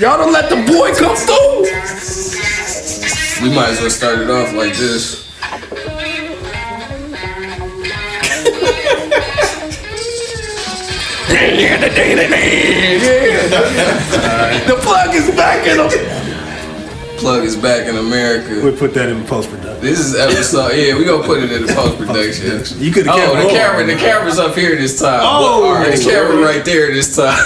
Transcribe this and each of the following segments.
Y'all don't let the boy come through. We might as well start it off like this. The plug is back in them. Plug is back in America. We'll put that in post-production. This is episode. Yeah, we gonna put it in the post-production. You could have kept the camera's up here this time. The camera right there this time.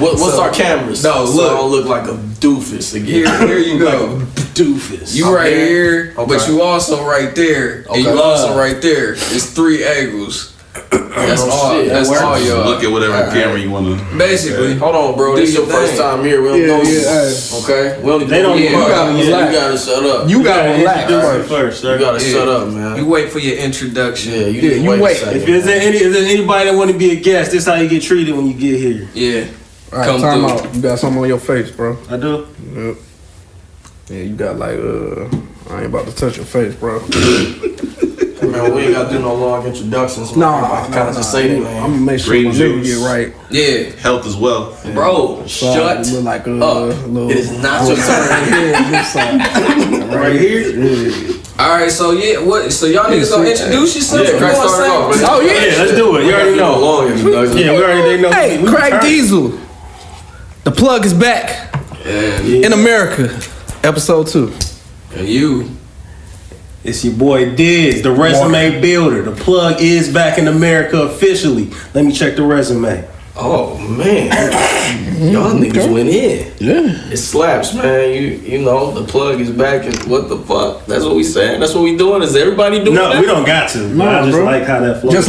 What's our cameras? No, so look. I don't look like a doofus again. Here you go. Doofus. You right here, but you also right there, and you also right there. It's 3 angles. That's all. That's all, y'all. Look at whatever camera you want to. Basically, hold on, bro. This is your first time here. We don't know you. Okay. They don't. You gotta shut up. You gotta relax first. You gotta shut up, man. You wait for your introduction. Yeah, you wait. If there's anybody that want to be a guest, this is how you get treated when you get here. Yeah. Alright, time out. You got something on your face, bro. I do. Yep. Yeah, you got like I ain't about to touch your face, bro. Man, we ain't gotta do no long introductions. Nah, just say that, man. I'm gonna make sure my nigga get right. Yeah. Health as well. Bro, shut like up. It is not your turn. Right here. Alright, so yeah, what? So y'all niggas gonna introduce yourselves? Yeah, Craig started off. Oh yeah, let's do it. You already know. Yeah, we already know. Hey, Craig Diesel. The plug is back in America. Episode 2. And you. It's your boy DIZZ, the resume builder. The plug is back in America officially. Let me check the resume. Oh man, y'all niggas went in. Yeah, it slaps, man. You know the plug is back, and what the fuck? That's what we saying. That's what we doing. Is everybody doing? No, that? we don't got to. No, I just like how that flows. Just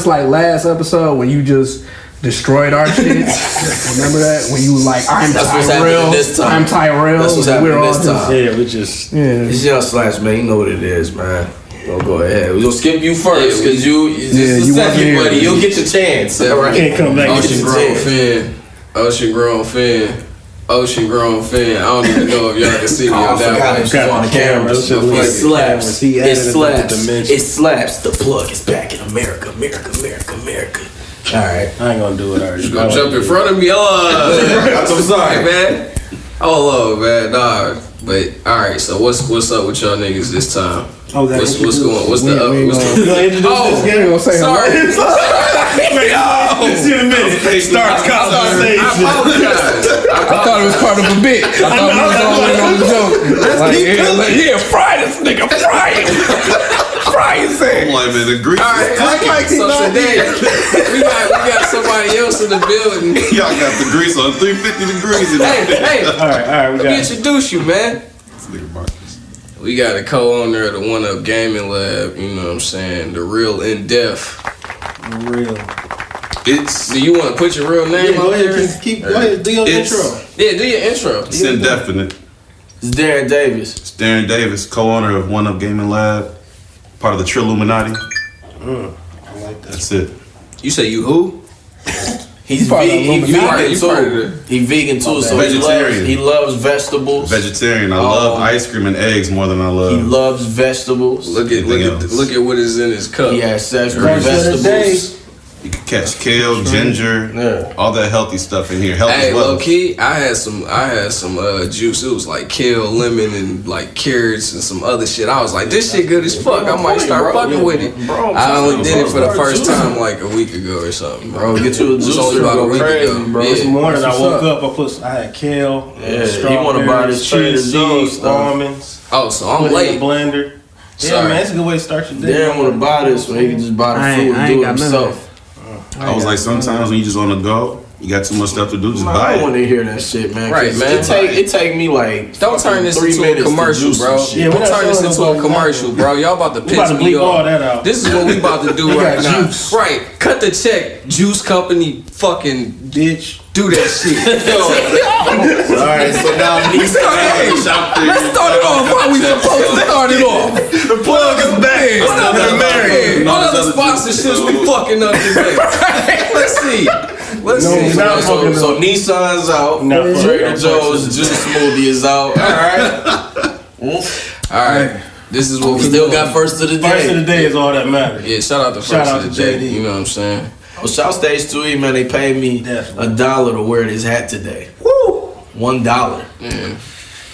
like last episode when you just destroyed our shit. Remember that when you was like, I'm Tyrell. I'm Tyrell. That's what's happening this time. Yeah, we just It's y'all slash, man. You know what it is, man. Go ahead. We're gonna skip you first because you second, buddy. You'll get your chance. All right. Can't come back. Ocean grown fan. I don't even know if y'all can see me on that one. On the camera. It slaps. It slaps. The plug is back in America. Alright. I ain't gonna do it already. You gonna jump in front of me? I'm sorry, man. Hold on, man. Nah. But alright, so what's up with y'all niggas this time? What's going? What's the up? Sorry. See in a minute. Starts conversation. I apologize. I thought it was part of a bit. I thought we was all in on the joke. Like, fry this nigga, fry him. Fry his ass. I'm like, man, the grease. Alright, so today we got somebody else in the building. Y'all got the grease on 350 degrees in there. Hey, all right, let me introduce you, man. This nigga Marcus. We got a co-owner of the One Up Gaming Lab, you know what I'm saying? The real in-depth. Real. Do you want to put your real name out there? Go ahead, do your intro. Yeah, do your intro. It's indefinite. It's Darren Davis. It's Darren Davis, co-owner of One Up Gaming Lab, part of the Trilluminati. I like that. That's it. You say you who? He's vegan too. He vegan too, so vegetarian. He loves vegetables. Vegetarian. I love ice cream and eggs more than I love. He loves vegetables. Look at what is in his cup. He has sex with vegetables. You can catch kale, ginger, all that healthy stuff in here. Health as well. Low key, I had some juice. It was like kale, lemon, and like carrots and some other shit. I was like, this shit good as fuck. I might start fucking with it. I only did it for the first time like a week ago or something, bro. Get you a juice. Only about a week ago, bro. This morning I woke up. I had kale. He want to buy this Trader Joe's almonds. Oh, so I'm late. Blender. Yeah, man, that's a good way to start your day. Darren want to buy this so he can just buy the food and do it himself. I was like, sometimes when you just on the go, you got too much stuff to do, just buy it. I don't want to hear that shit, man. Right, man. It take me like don't turn this into a commercial, bro. Yeah, don't turn this into a commercial, bro. Y'all about to piss me off. This is what we about to do right now. Right, cut the check, juice company, fucking bitch. Do that shit. Alright, so now let's start it off how we supposed to start it off. The plug is back. All other sponsorships we fucking up today. Let's see. So Nissan's out. Trader Joe's juice smoothie is out. Alright. This is what we still got first of the day. First of the day is all that matters. Yeah, shout out to first of the day. You know what I'm saying? Well, shout Stage 2E, man. They paid me $1 to wear this hat today. Woo! $1.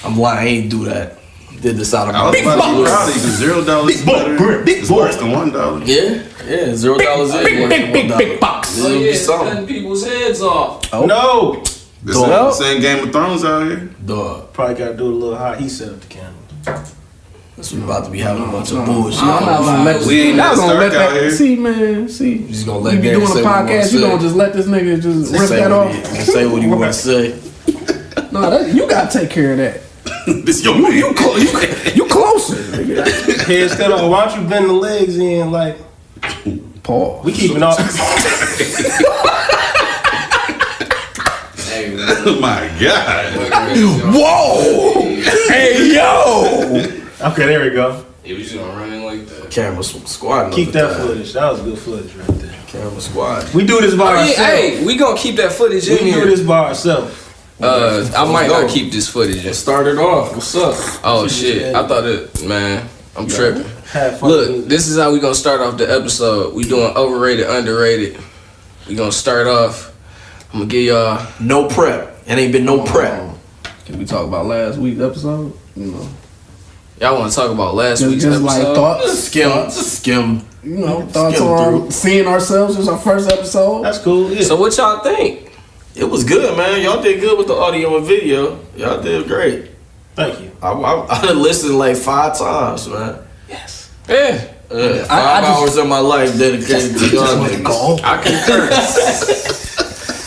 I'm lying. I ain't do that. Did this out of I my was about to be proud of you. $0 is better. It's worse than $1. Yeah, $0 is worse than $1. Big box. Oh yeah, it's cutting people's heads off. No. This ain't the same Game of Thrones out here. Dog. Probably got to do a little hot. He set up the camera. So we about to be having a bunch of bullshit. I'm not gonna let We ain't that gonna Stark let out that. here. See, man. See, You just gonna let we be Gary doing a say what he wanna podcast. You say. don't just let this nigga just rip Say that what off. he- Say what he want to say. No, you gotta take care of that. This your man. You closer. Nigga. Here's kind of, why don't you bend the legs in like, Paul. we keeping all. Oh my God. Whoa! Hey yo! Okay, there we go. Yeah, we just gonna run in like that. Camera squad. Keep that footage. That was good footage right there. Camera squad. We do this by ourselves. Hey, we gonna keep that footage in We do here. this by ourselves. I might not keep this footage in. Started off. What's up? Oh shit! I thought it, man. I'm tripping. Have fun. Look, this is how we gonna start off the episode. We doing overrated, underrated. We gonna start off. I'm gonna give y'all. No prep. It ain't been no prep. Can we talk about last week's episode? You know, Y'all want to talk about last just, week's just episode? like thoughts. Skim. You know, thoughts Skim on through. seeing ourselves as our first episode. That's cool. Yeah. So what y'all think? It was good, man. Y'all did good with the audio and video. Y'all did great. Thank you. I listened like 5 times, man. Yeah. 5 I just- hours of my life dedicated to y'all niggas. I concur.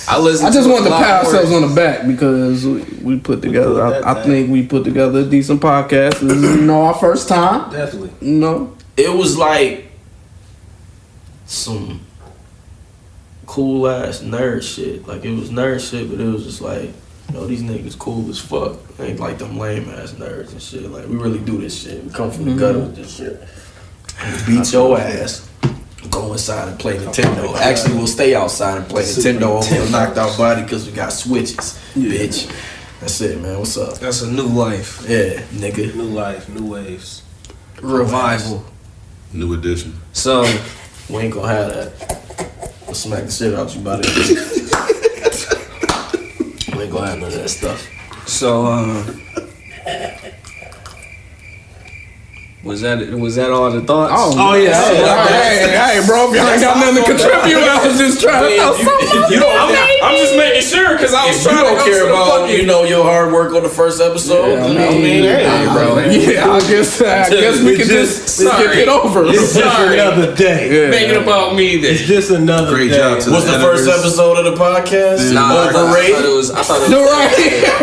I listened. I just to wanted to a lot pat more. ourselves on the back because we put together. pulled that I back. think we put together a decent podcast. This is, our first time. Definitely. You know, It was like some cool ass nerd shit. Like it was nerd shit, but it was just like, these niggas cool as fuck. Ain't like them lame ass nerds and shit. Like we really do this shit. We come from the gutter with this shit. We beat your ass. Go inside and play Nintendo. Actually, we'll stay outside and play Nintendo over a knocked out body because we got switches, bitch. That's it, man. What's up? That's a new life. Yeah, nigga. New life, new waves. Revival. New edition. So We ain't gonna have that. We'll smack the shit out you about it. We ain't gonna have none of that stuff. Was that all the thoughts? Oh yeah. Hey, bro, if y'all ain't got nothing to contribute, I was just trying to throw something. I'm just making sure because I was If you don't care about your hard work on the first episode, Yeah, I mean, hey, bro. Yeah, I guess we can just get it over. It's just another day. Make it about me then. It's just another Great day. job to What's the first episode of the podcast? Nah, Overrated? I thought it was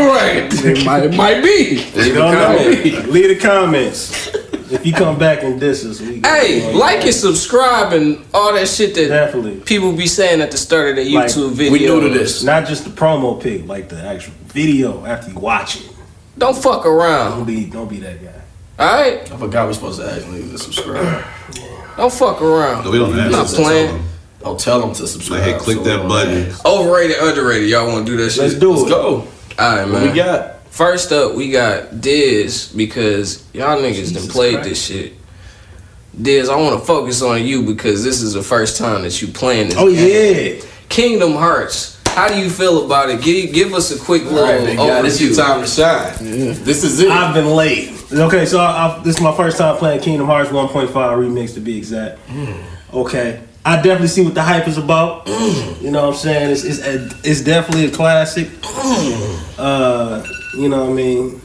Right. It might be. Leave a Don't know. comment. Leave the comments. If you come back and diss us, we Hey, like and subscribe and all that shit that definitely. people be saying at the start of the Like, YouTube video. We new to this. Not just the promo pic, like the actual video after you watch it. Don't fuck around. Don't be that guy. Alright? I forgot we're supposed to ask niggas to subscribe. Don't fuck around. No, we don't have Not to playing. tell them. Don't tell them to subscribe. Like, hey, click so that we don't button. ask. Overrated, underrated. Y'all want to do that shit? Let's do Let's it. go. Alright, What man. we got? First up, we got DIZZ because y'all niggas done played Christ. this shit. DIZZ, I want to focus on you because this is the first time that you playing this Oh game. yeah. Kingdom Hearts. How do you feel about it? Give us a quick little This your overview. time to shine. This is it. I've been late. Okay, so this is my first time playing Kingdom Hearts 1.5 remix to be exact. Okay. I definitely see what the hype is about. You know what I'm saying? It's definitely a classic. You know what I mean?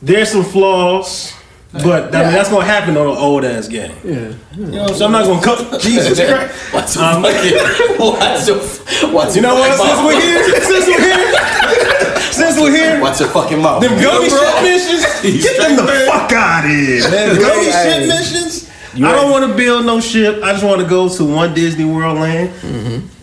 There's some flaws, but I mean, that's gonna happen on an old ass game. Yeah. You know what I'm saying? I'm not gonna cut. Jesus Christ. What's your You know what? Since we're here, Watch your fucking mouth. them gummy shit missions, get them the fuck out of here, man. Gummy shit missions. I don't want to build no ship. I just want to go to one Disney World land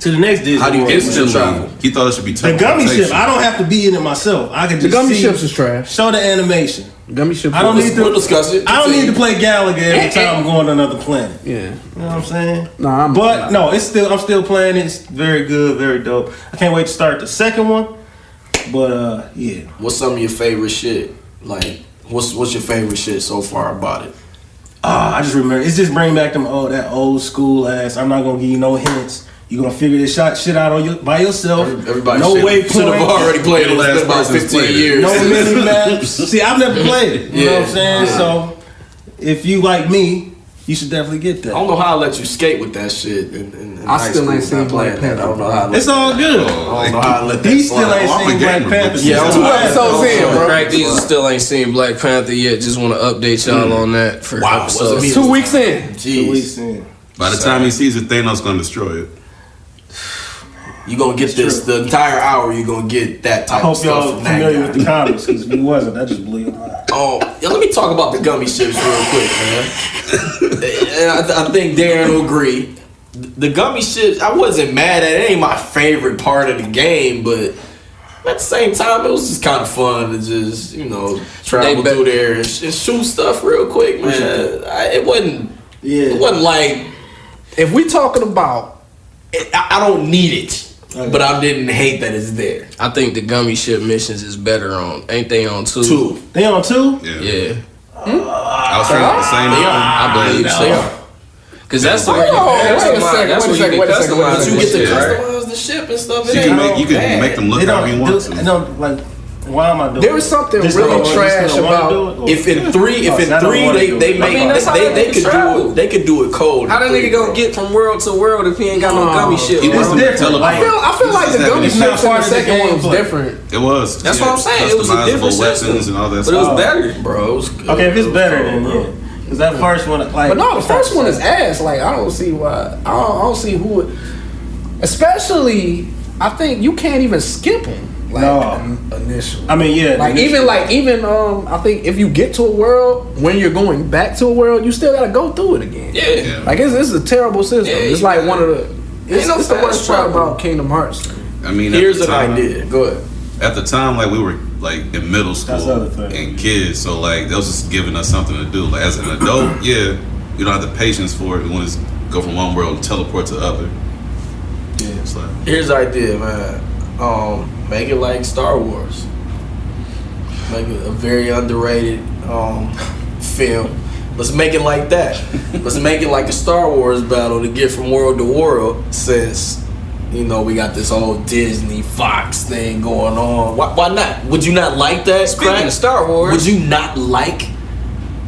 to the next Disney How do you World get to land. travel? He thought it should be The gummy ship. I don't have to be in it myself. I can The just gummy see, ships is trash. show the animation. Gummy ships. I don't need We'll to. discuss it. I don't need to play Gallagher every time I'm going to another planet. Yeah. You know what I'm saying? Nah, But no, I'm still playing it. It's very good, very dope. I can't wait to start the second one. But yeah. What's some of your favorite shit? Like, what's your favorite shit so far about it? I just remember it's just bringing back that old school ass. I'm not gonna give you no hints. You gonna figure this shit out by yourself. Everybody no waypoint. should have already played it. It's been about 15 years. No mini maps. See, I've never played it. You know what I'm saying? So if you like me, you should definitely get that. I don't know how I let you skate with that shit. In I still ain't seen Black Panther. I don't know how. It's all good. I don't know how I let that He still ain't I'm a seen Black gamer, Panther. but- Yeah, 2 episodes in, bro. Crack Diesel still ain't seen Black Panther yet. Just want to update y'all on that for Wow, episode. was it me? 2 weeks in. 2 weeks in. By the time he sees it, Thanos gonna destroy it. You gonna get this the entire hour. You gonna get that I type of hope stuff y'all from that familiar guy. with the comics, because if you wasn't, that just blew your mind. Yeah, let me talk about the gummy ships real quick, man. And I think Darren will agree. The gummy ships, I wasn't mad at it. It ain't my favorite part of the game, but at the same time, it was just kind of fun to just, travel through there and shoot stuff real quick, man. It wasn't like, If we talking about, I don't need it. But I didn't hate that it's there. I think the gummy ship missions is better on. Ain't they on 2? 2. They on 2? Yeah. I was thinking the same thing. I believe so. Because that's the way you wait a second. But you get to right? customize the ship and stuff. You can make them look They however you want to. like, why am I doing there was something Just really don't- trash just don't wanna do about. it? If in three they could do it. They could do it cold. How that nigga gonna get from world to world if he ain't got no gummy shit? He bro? wants them to teleport. I feel like the gummy It's ships in the part of the second one was gameplay. different. It was. That's what I'm saying. It was a different Customizable weapons system. and all that But it was stuff. better. bro. It was good. Okay, if it's It was better, cold, then bro. yeah. Because that first one, like. But no, the first one is ass. Like, I don't see why. I don't see who it. Especially, I think you can't even skip them. Like, No. initially. I mean, yeah. Even I think if you get to a world, when you're going back to a world, you still gotta go through it again. Yeah. Like it's a terrible system. Yeah, It's you like gotta- one of the. It's no the worst fast part travel. about Kingdom Hearts. I mean, Here's at an the time, idea. Go ahead. At the time, like we were like in middle That's the school other thing. and kids, so like they was just giving us something to do. Like as an adult, yeah, you don't have the patience for it. You want to go from one world and teleport to the other. Yeah. It's like, Here's the idea, man. Make it like Star Wars. Make it a very underrated film. Let's make it like that. Let's make it like a Star Wars battle to get from world to world, since we got this whole Disney Fox thing going on. Why not? Would you not like that? Speaking Crack? of Star Wars, Would you not like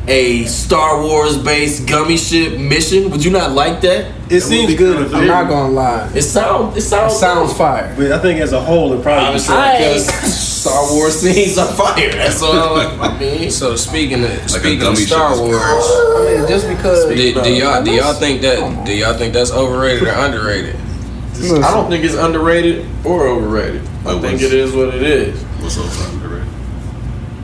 a Star Wars based gummy ship mission? Would you not like that? It seems good. If I'm not gonna lie. It Sounds fire. But I think as a whole, it probably just Obviously, because Star Wars scenes are fire. That's all I mean. So speaking of gummy Star ship is Wars, I mean, just because. do y'all think that's overrated or underrated? I don't think it's underrated or overrated. I think it is what it is. what's up, underrated?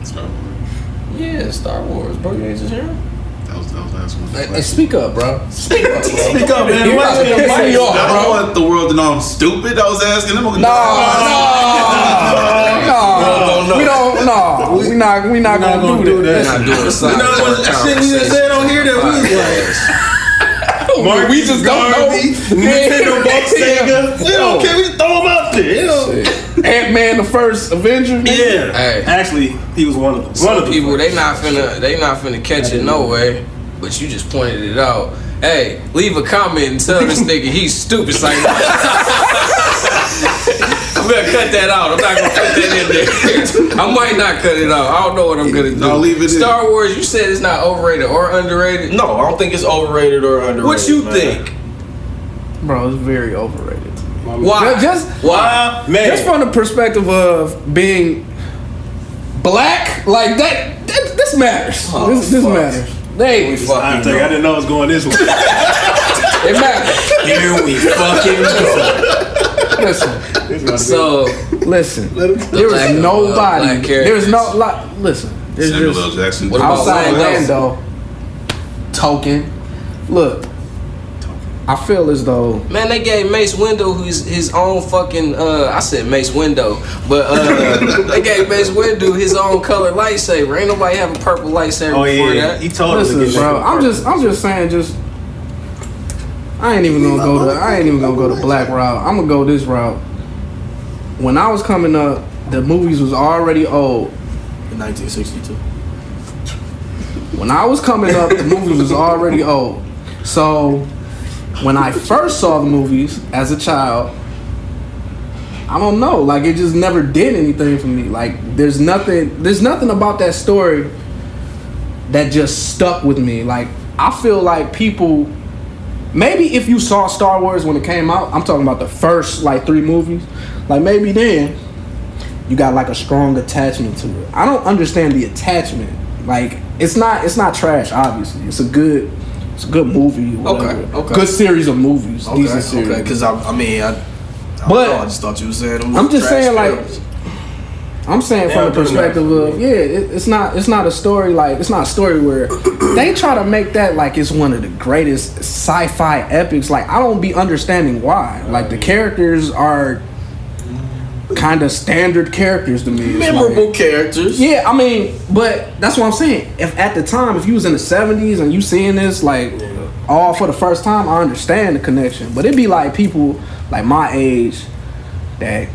Star Wars. Yeah, Star Wars, bro. You ain't just hearing? That was last one. Hey, speak up, bro. Speak up, man. You're about to piss me off, I don't bro. want the world to know I'm stupid. I was asking them. No. We don't. No, we not gonna do that. Not doing side Shit we just said on here that we was like, We just don't know. Nintendo Box Sega. We don't care. We just throw them out there. Ant-Man, the first Avenger. Yeah. Hey. Actually, he was one of them. Some people they not finna catch it no way, but you just pointed it out. Hey, leave a comment and tell this nigga he's stupid. Like, I'm gonna cut that out. I'm not gonna put that in there. I might not cut it out. I don't know what I'm gonna do. No, leave it in. Star Wars, you said it's not overrated or underrated. No, I don't think it's overrated or underrated. What you man. think? Bro, it's very overrated. Why? Why? Man. Just from the perspective of being black, like that this matters. This matters. We fucking I didn't know it was going this way. It matters. Here we fucking go. Listen. So Listen. There black- is nobody. black There's no listen. There's Samuel just L. Jackson. What about outside someone else? Lando, Token. Look, I feel as though man, they gave Mace Windu his own fucking I said Mace Windu, but they gave Mace Windu his own color lightsaber. Ain't nobody have a purple lightsaber before that. He told us to listen, get bro. that. I'm just saying, I ain't even gonna go the black route. I'm gonna go this route. When I was coming up, the movies was already old. In 1962. When I was coming up, the movies was already old. So when I first saw the movies as a child, I don't know, like it just never did anything for me. Like there's nothing about that story that just stuck with me. Like I feel like people, maybe if you saw Star Wars when it came out, I'm talking about the first like 3 movies, like maybe then you got like a strong attachment to it. I don't understand the attachment. Like it's not trash, obviously. It's a good movie. Okay. Good series of movies. Decent series. Okay, because I just thought you were saying them I'm just trash saying films. like I'm saying from the perspective of it's not a story like it's not a story where they try to make that like it's one of the greatest sci-fi epics. Like I don't be understanding why. Like the characters are kind of standard characters to me. It's Memorable like, characters. Yeah, I mean, but that's what I'm saying. If at the time, if you was in the 70s and you seeing this like all for the first time, I understand the connection. But it'd be like people like my age that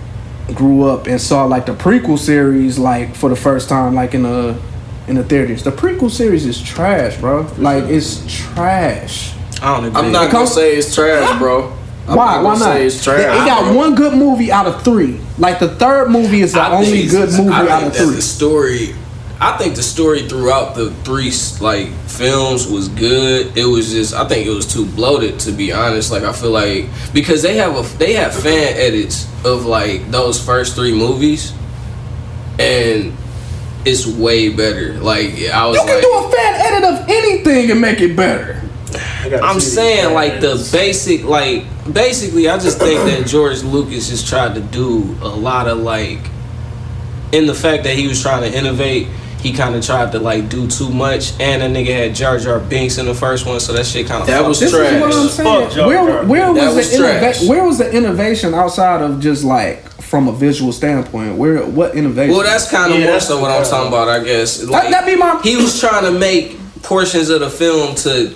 grew up and saw like the prequel series like for the first time like in the theaters. The prequel series is trash, bro. Like it's trash. I don't agree. I'm not gonna say it's trash, bro. Why not? Say it's trash. It got one good movie out of 3. Like the third movie is the only good movie out of 3. I think the story throughout the 3 like films was good. It was just I think it was too bloated, to be honest. Like I feel like because they have fan edits of like those first 3 movies, and it's way better. Like I was you can do a fan edit of anything and make it better. I'm saying like the basic like basically I just think that George Lucas just tried to do a lot of like in the fact that he was trying to innovate. He kind of tried to like do too much, and that nigga had Jar Jar Binks in the first one, so that shit kind of was this trash. Is what I'm saying. Where was the innovation outside of just like from a visual standpoint? What innovation? Well, that's kind of more so what I'm talking about, I guess. Like, that be my. He was trying to make portions of the film to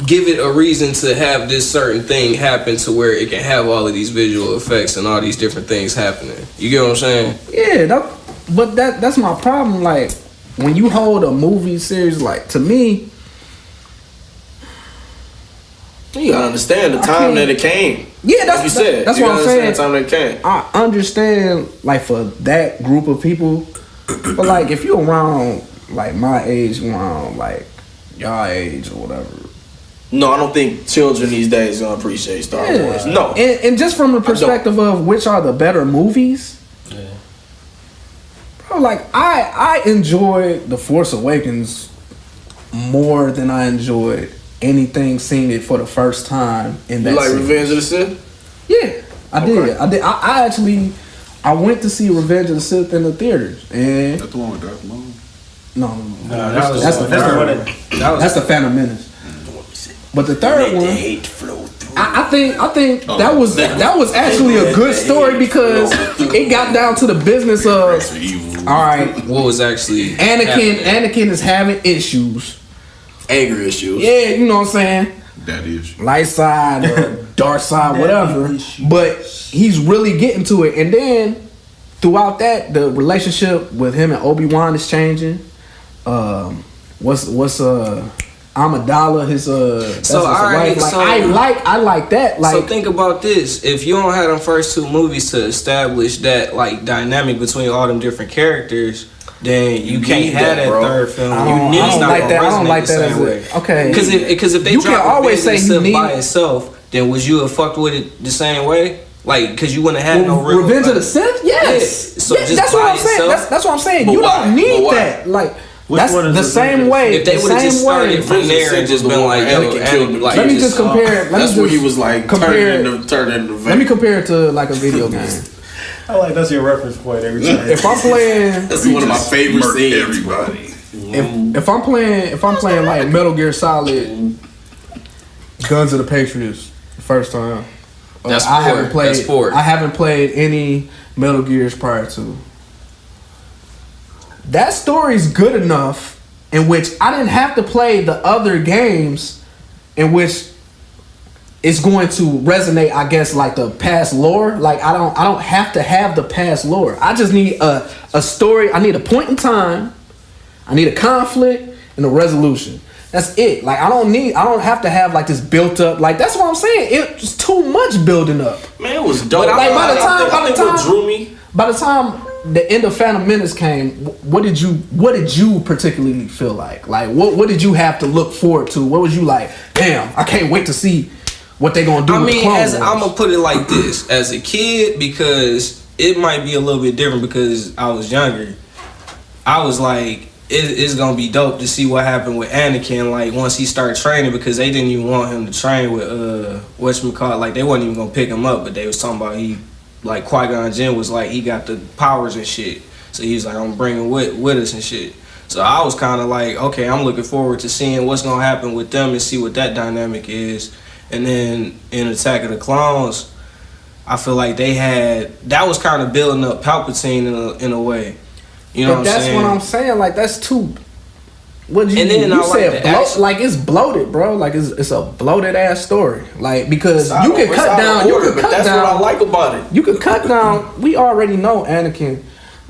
give it a reason to have this certain thing happen to where it can have all of these visual effects and all these different things happening. You get what I'm saying? Yeah, but that's my problem. Like when you hold a movie series, like to me, you gotta understand the time that it came. Yeah, that's like you said. That's what I'm saying. The time that it came. I understand, like for that group of people, but like if you're around like my age, around like y'all age or whatever. No, I don't think children these days gonna appreciate Star Wars. No, and just from the perspective of which are the better movies. Like I enjoyed The Force Awakens more than I enjoyed anything seeing it for the first time in that. You like series. Revenge of the Sith? Yeah, I did. I actually went to see Revenge of the Sith in the theaters, and that's the one with Darth Maul. No, that's the Phantom Menace. But the third one, I think that was actually a good story because it got down to the business of all right. What was actually Anakin is having issues, anger issues. Yeah, you know what I'm saying. Daddy issues. Light side or dark side, whatever. But he's really getting to it, and then throughout that, the relationship with him and Obi-Wan is changing. What's Amidala, his so all right, like, so I like that. Like, so think about this: if you don't have them first 2 movies to establish that like dynamic between all them different characters, then you can't have that third film. I don't like that as way. Okay, because if they you can always say you need by itself, then would you have fucked with it the same way? Like, because you wouldn't have had no real Revenge of the Sith. Yes, so just that's what I'm saying. That's what I'm saying. You don't need that. Like. That's the same way. If they would have just started from there and just been like, yo, let me just compare. That's where he was like turning into. Let me compare it to like a video game. I like that's your reference point every time. If I'm playing, that's one of my favorite scenes. Everybody. If I'm playing like Metal Gear Solid, Guns of the Patriots, the first time. That's I haven't played. That's 4. I haven't played any Metal Gears prior to. That story's good enough in which I didn't have to play the other games in which it's going to resonate, I guess, like the past lore. Like I don't have to have the past lore. I just need a story. I need a point in time. I need a conflict and a resolution. That's it. Like I don't have to have like this built up. Like that's what I'm saying. It's too much building up. Man, it was dope. Like by the time what drew me. By the time the end of Phantom Menace came, what did you particularly feel like? Like what did you have to look forward to? What was you like? Damn, I can't wait to see what they gonna do. I mean, I'm gonna put it like this: as a kid, because it might be a little bit different because I was younger. I was like, it's gonna be dope to see what happened with Anakin. Like once he started training, because they didn't even want him to train with whatchamacallit. Like they wasn't even gonna pick him up, but they was talking about like Qui-Gon Jinn was like he got the powers and shit. So he's like, I'm bringing with us and shit. So I was kind of like, okay, I'm looking forward to seeing what's gonna happen with them and see what that dynamic is. And then in Attack of the Clones, I feel like that was kind of building up Palpatine in a way. You know what I'm saying? That's what I'm saying. Like that's too. What you? And then you said like it's bloated, bro. Like it's a bloated ass story. Like because you can cut down. You can cut down. That's what I like about it. You can cut down. We already know Anakin,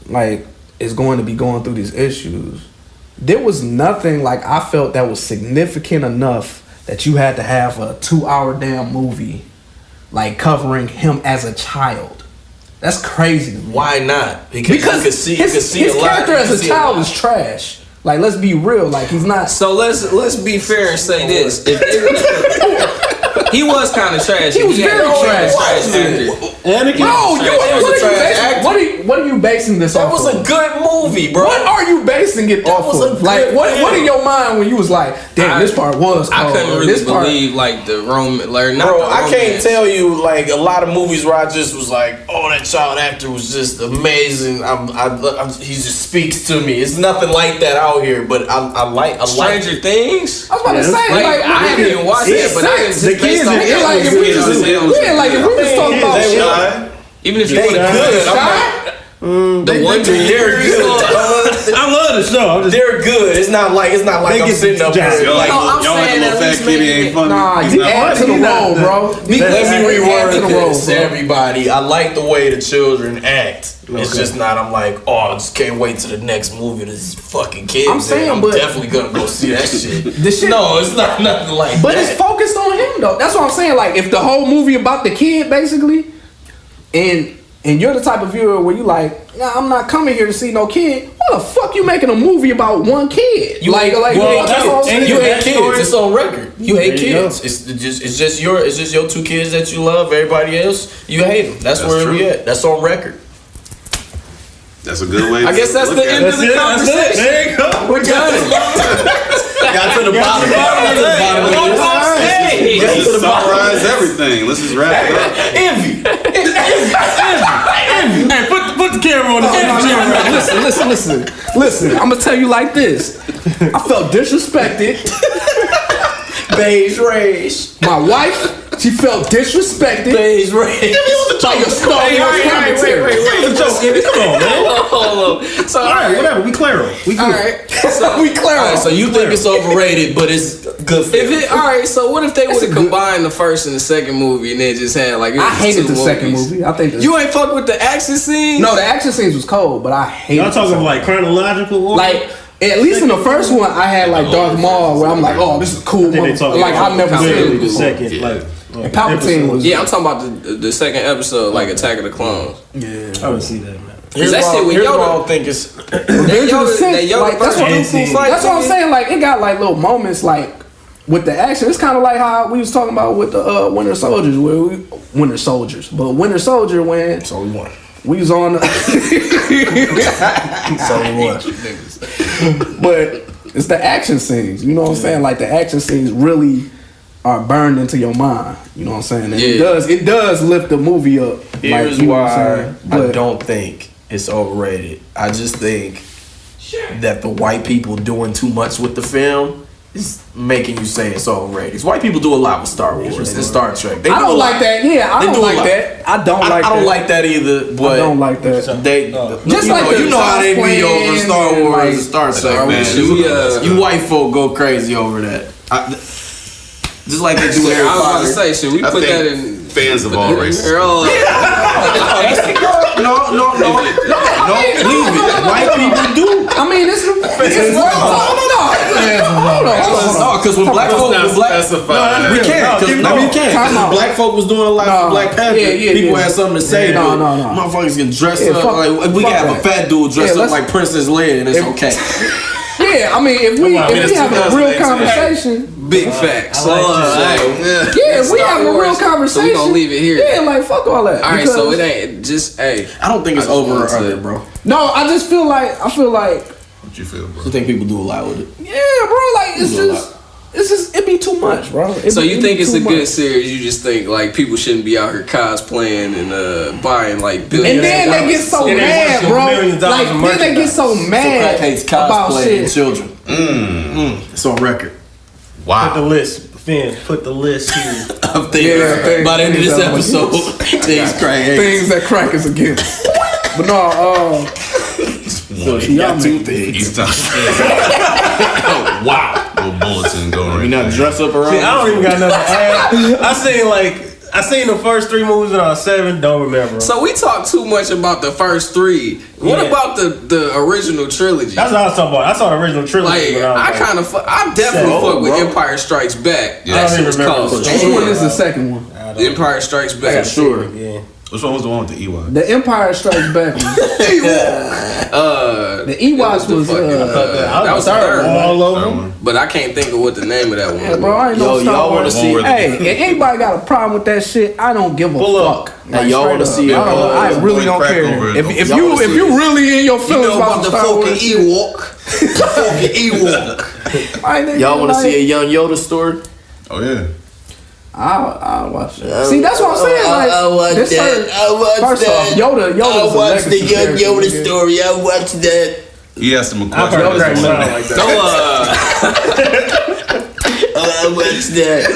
like, is going to be going through these issues. There was nothing like I felt that was significant enough that you had to have a 2-hour damn movie, like covering him as a child. That's crazy to me. Why not? Because you can see his character as a child is trash. Like, let's be real. Like, he's not. So let's be fair and say this. He was kind of trash. He was very trash. Anakin. Bro, what are you basing this off? That was a good movie, bro. What are you basing it off of? Like, what in your mind when you was like, damn, this part was cold. I couldn't really believe like the Roman. Bro, I can't tell you like a lot of movies where I just was like, oh, that child actor was just amazing. He just speaks to me. It's nothing like that out here, but I like Stranger Things. I was about to say, like I didn't even watch it, but I didn't just based on like if we just talk about shit. Even if you they good. The one they're good. I love the show. They're good. It's not like I'm sitting up there. Like, y'all like little fat kitty ain't funny. Nah, you add to the role, bro. Let me reword this, everybody. I like the way the children act. It's just not. I'm like, oh, I just can't wait to the next movie. This fucking kids. I'm saying, I'm but definitely gonna go see that shit. No, it's not nothing like but that. it's focused on him though. That's what I'm saying. Like, if the whole movie about the kid, basically, and you're the type of viewer where you like, nah, I'm not coming here to see no kid. Why the fuck you making a movie about one kid? You hate kids. It's on record. You hate kids. It's just your two kids that you love. Everybody else, you hate them. That's where we at. That's on record. That's a good way. I guess that's the end of the conversation. There you go. We're done. Got to the bottom. Let's summarize everything. Let's just wrap it up. Envy. Hey, put the camera on the Listen. I'm gonna tell you like this. I felt disrespected. Beige rage. My wife, she felt disrespected. Beige rage. By your Star Wars commentary. Come on, man. Hold on. So All right, whatever. We clear them. We good. All right. So We clear. All right, so you think it's overrated, but it's good for all right, so what if they would have combined the first and the second movie and then just had like I hated the second movie. I think you ain't fuck with the action scenes? No, the action scenes was cold, but I hated. Y'all talking like chronological order? like. At least in the first one, I had like Darth Maul, where I'm like, oh, this is cool. Like I've never seen the it second. Yeah. Like Palpatine was. Yeah, I'm talking about the second episode, like Attack of the Clones. Yeah. I would see that, man. Here's that shit with what I Yoda. don't think it's. Revenge of the Sith. Like, that's what I'm saying. Like it got like little moments like with the action. It's kind of like how we was talking about with the Winter Soldiers, Winter Soldier when So we won. we was on. So we won. But it's the action scenes. You know what I'm saying? Like the action scenes really are burned into your mind. You know what I'm saying? And it does lift the movie up. Here's like, you know why I I don't think it's overrated. I just think that the white people doing too much with the film is making you say it's overrated. Because white people do a lot with Star Wars and Star Trek. They I don't like that. Yeah, I don't like that. I don't like that either. But I don't like that. They Just like you know how they be over Star Wars and Star Trek, man. You white folk go crazy over that. Just like they do Harry I was about Potter. to say, should we I put think that in? fans of all races. No, leave it. White people do. I mean, this is hold on. because when black folk, not specified. we can't. Because black folk was doing a lot for Black Panther. People had something to say. No. Motherfuckers can dress up like we can have a fat dude dress up like Princess Leia, and it's okay. Yeah, I mean, if we have a real conversation, big facts. If we have a real conversation, so we gonna leave it here. Yeah, like fuck all that. All right, so it ain't just I don't think it's over or under, bro. No, I just feel like What you feel, bro? I think people do a lot with it. Yeah, bro. Like it's just it be too much, bro. So you think it's a good series? You just think like people shouldn't be out here cosplaying and buying like billions. And then they get so mad, bro. Like then they get so mad about shit. Children. It's on record. Wow. Put the list. Finn, put the list here. I'm thinking by the end of this episode, things crack. Things that crack is against. But no, you got two things. Oh, wow. Little bulletin going right not dress up around. See, I don't even got nothing to add. I seen the first 3 movies and I was 7. Don't remember. So we talked too much about the first 3. What about the original trilogy? That's what I was talking about. I saw the original trilogy. Like I definitely fuck with Empire Strikes Back. Yeah, That shit was cold. which one is the second one? Empire Strikes Back. Sure. Yeah. Which one was the one with the Ewoks? The Empire Strikes Back. The Ewoks was that was the third one. All over. But I can't think of what the name of that one Yeah, was. bro, I ain't no Star y'all wanna Wars. see? Hey, if anybody got a problem with that shit, I don't give a fuck. Hey, y'all want to see? I really don't care. If you really in your feelings about the Star Wars, fucking Ewok. The fucking Ewok. Y'all want to see a young Yoda story? Oh, yeah. I'll watch it. See, that's what I'm saying. Like, I watch this that. First off, Yoda's I watched the young Yoda character. story. I watched that. He asked him a I've question. heard that sound like that. I watched that.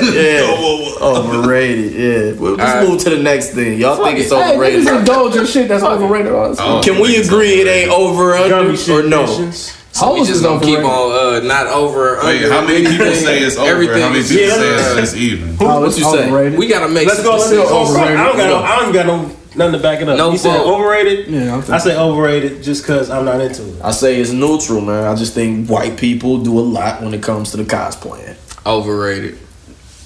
Overrated. Yeah. Let's move to the next thing. Y'all think it's Hey, overrated? niggas indulge in shit that's overrated all the time. Can we agree it ain't over under or no? So we just gonna keep on not over. Wait, under, how many people say it's over? Everything How many is- people say it's even? What you say? Overrated. We gotta make. Let's go. Still overrated. I don't got nothing to back it up. No You said vote. overrated? Yeah, I say overrated just because I'm not into it. I say it's neutral, man. I just think white people do a lot when it comes to the cosplaying. Overrated.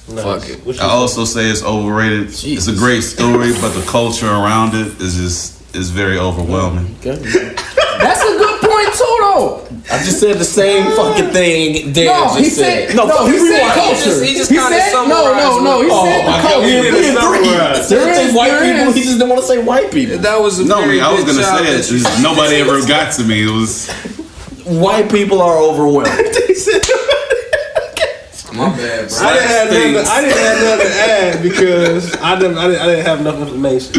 Nice. Fuck it. What you I also say it's overrated. It's a great story, but the culture around it is very overwhelming. That's a good point too, though. I just said the same fucking thing. Dan No, he just said. No, No, he said culture. He just He kinda said summarized no. He what- said the culture. We agree. There is white there people. is. He just didn't want to say white people. That was a No, very I was good gonna job say it. that you- Just nobody ever got to me. It was White people are overwhelmed. My bad, bro. I didn't have nothing to add because I didn't have enough information.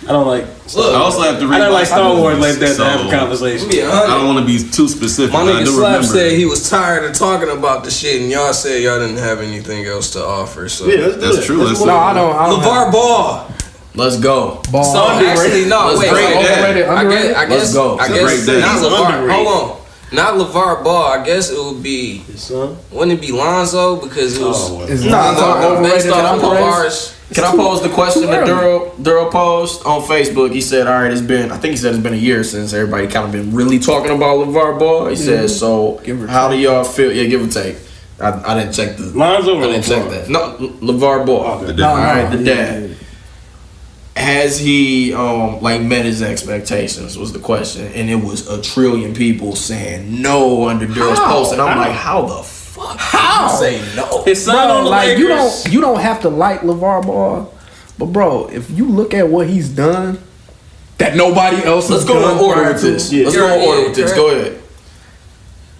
I don't like. I also have to read. I don't like Star my Wars like that so to have a conversation. I don't want to be too specific. My but I nigga do Slap remember. said he was tired of talking about the shit, and y'all said y'all didn't have anything else to offer. So Yeah, let's do That's it. true. Let's Let's No, I don't. LaVar Ball. Let's go. Ball. So actually, no, wait, great wait. dad. I Underrated? guess, Let's go. I It's a guess great dad. not He's LaVar. underrated. Hold on, not LaVar Ball. I guess it would be. His son? Wouldn't it be Lonzo because it was Is Nah, Lonzo nah, overrated based and off of underrated? LaVar's. Can I pose the question that early. Duro posed on Facebook? He said, all right, I think he said it's been a year since everybody kind of been really talking about LaVar Ball. He said, so Give or how do take. y'all feel? Yeah, give or take. I didn't check the. Lonzo or I didn't check LaVar? that. No, LaVar Ball. The No, All right, the yeah, dad. Has he like met his expectations? Was the question, and it was a trillion people saying no under Duro's How? post, and I'm How? like, how the fuck? How? Say no. His son Bro, on the like Lakers. you don't have to like LaVar Ball, but bro, if you look at what he's done, that nobody else Let's has go done in order prior with to, this. Let's go in order with this. Go ahead.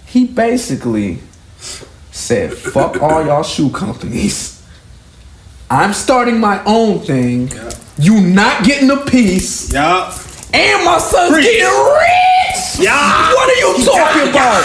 he basically said, "Fuck all y'all shoe companies. I'm starting my own thing. You not getting a piece, Yeah. and my son's getting rich. Yeah. What are you talking about?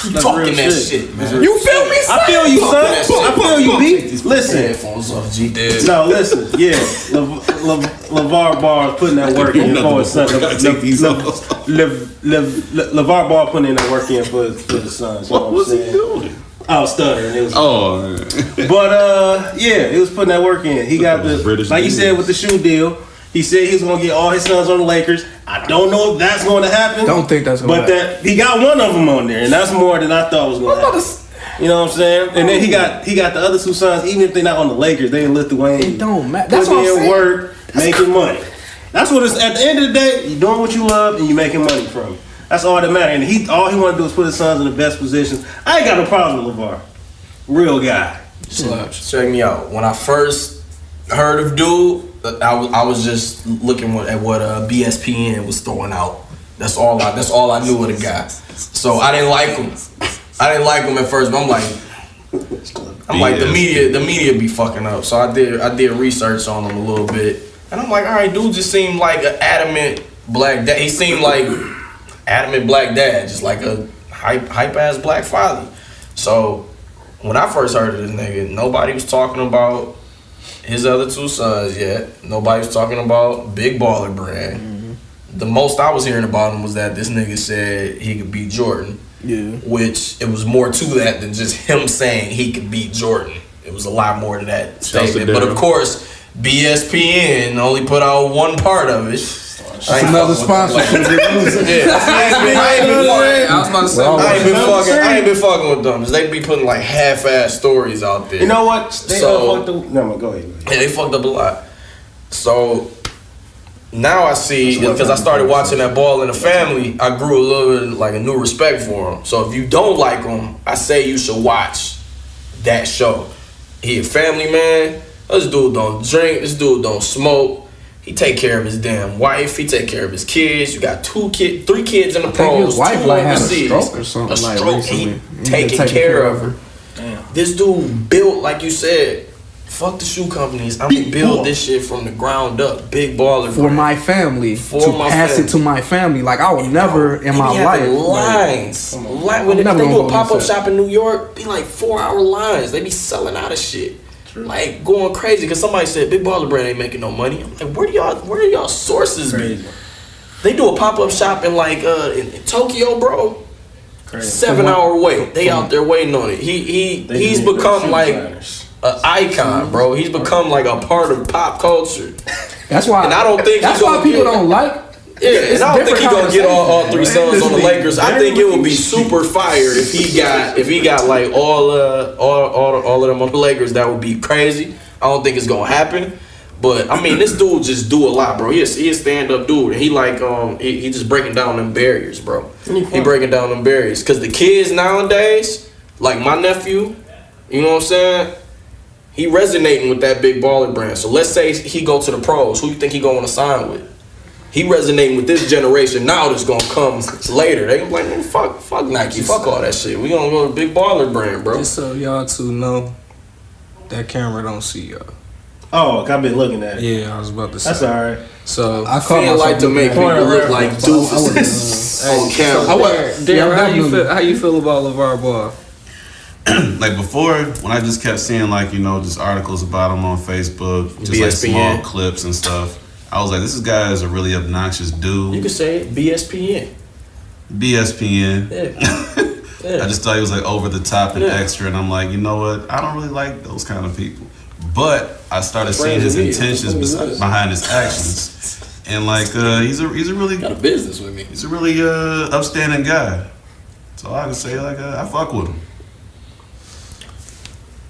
Keep That's talking real that shit. shit, man. You feel me? I feel you, son. that shit. I feel you, B. Listen. Headphones off, G. No, listen. Yeah, LaVar Ball is putting that work in for his son. Gotta take these off. LaVar Ball putting in that work in for his son. What was he doing? I was stuttering. It was, Oh, but yeah, he was putting that work in. He got the British like you said with the shoe deal. He said he's gonna get all his sons on the Lakers. I don't know if that's going to happen. Don't think that's gonna But happen. that he got one of them on there, and that's more than I thought was going to happen. You know what I'm saying? And then he got the other two sons. Even if they're not on the Lakers, they in Lithuania. It don't matter. That's what I'm putting in saying. work, making money. That's what it's. At the end of the day, you doing what you love and you making money from it. That's all that matters. And all he want to do is put his sons in the best positions. I ain't got no problem with LaVar. Real guy. Check me out. When I first heard of dude, I was just looking at what BSPN was throwing out. That's all I knew of the guy. So I didn't like him. I didn't like him at first, but I'm like the media be fucking up. So I did research on him a little bit, and I'm like, all right, dude just seemed like an adamant black dad. He seemed like adamant black dad, just like a hype ass black father. So when I first heard of this nigga, nobody was talking about his other two sons yet. Nobody was talking about Big Baller Brand. Mm-hmm. The most I was hearing about him was that this nigga said he could beat Jordan. Yeah. Which it was more to that than just him saying he could beat Jordan. It was a lot more to that statement. But of course, BSPN only put out one part of it. That's another sponsor. I ain't been fucking with them. They be putting like half-ass stories out there. You know what? They fucked up. No, go ahead. Yeah, they fucked up a lot. So now I see, because I started watching that Ball in the Family, I grew a little bit like a new respect for him. So if you don't like him, I say you should watch that show. He a family man. This dude don't drink. This dude don't smoke. He take care of his damn wife. He take care of his kids. You got 3 kids in the pros. His wife 2 like had overseas. a stroke or something. A stroke. Like He taking care of her. Damn. This dude built, like you said, fuck the shoe companies. I'm gonna build this shit from the ground up. Big Baller for brand. my family. For to my pass family. it to my family. Like I would never in my life. Lines. When they do a pop-up shop in New York, be like 4-hour lines. They be selling out of shit. Like going crazy because somebody said Big Baller Brand ain't making no money. I'm like, where are y'all sources be? They do a pop-up shop in like in Tokyo, bro. Crazy. 7-hour wait. They out there waiting on it. He's become like an icon, bro. He's become like a part of pop culture. That's why. And I don't think that's why people don't like. Yeah, and I don't think he's gonna get all 3 sons on the Lakers. I think it would be super fire if he got like all of them on the Lakers. That would be crazy. I don't think it's gonna happen. But I mean, this dude just do a lot, bro. He a stand-up dude, and he like he just breaking down them barriers, bro. He breaking down them barriers because the kids nowadays, like my nephew, you know what I'm saying? He resonating with that Big Baller Brand. So let's say he go to the pros. Who you think he going to sign with? He resonating with this generation now that's gonna come later. They gonna be like, man, fuck Nike, fuck all that shit. We gonna go to Big Baller Brand, bro. Just so y'all two know, that camera don't see y'all. Oh, I've been looking at it. Yeah, I was about to say. That's alright. So I feel like to make people look like doofuses on camera. Darren, how you feel about LaVar Ball? Like before, when I just kept seeing like, you know, just articles about him on Facebook, just like small clips and stuff, I was like, this guy is a really obnoxious dude. You could say it, BSPN. BSPN. Yeah. I just thought he was like over the top and extra, and I'm like, you know what? I don't really like those kind of people. But I started seeing his intentions behind his actions, and like he's a really got a business with me. He's a really upstanding guy. So I can say like I fuck with him.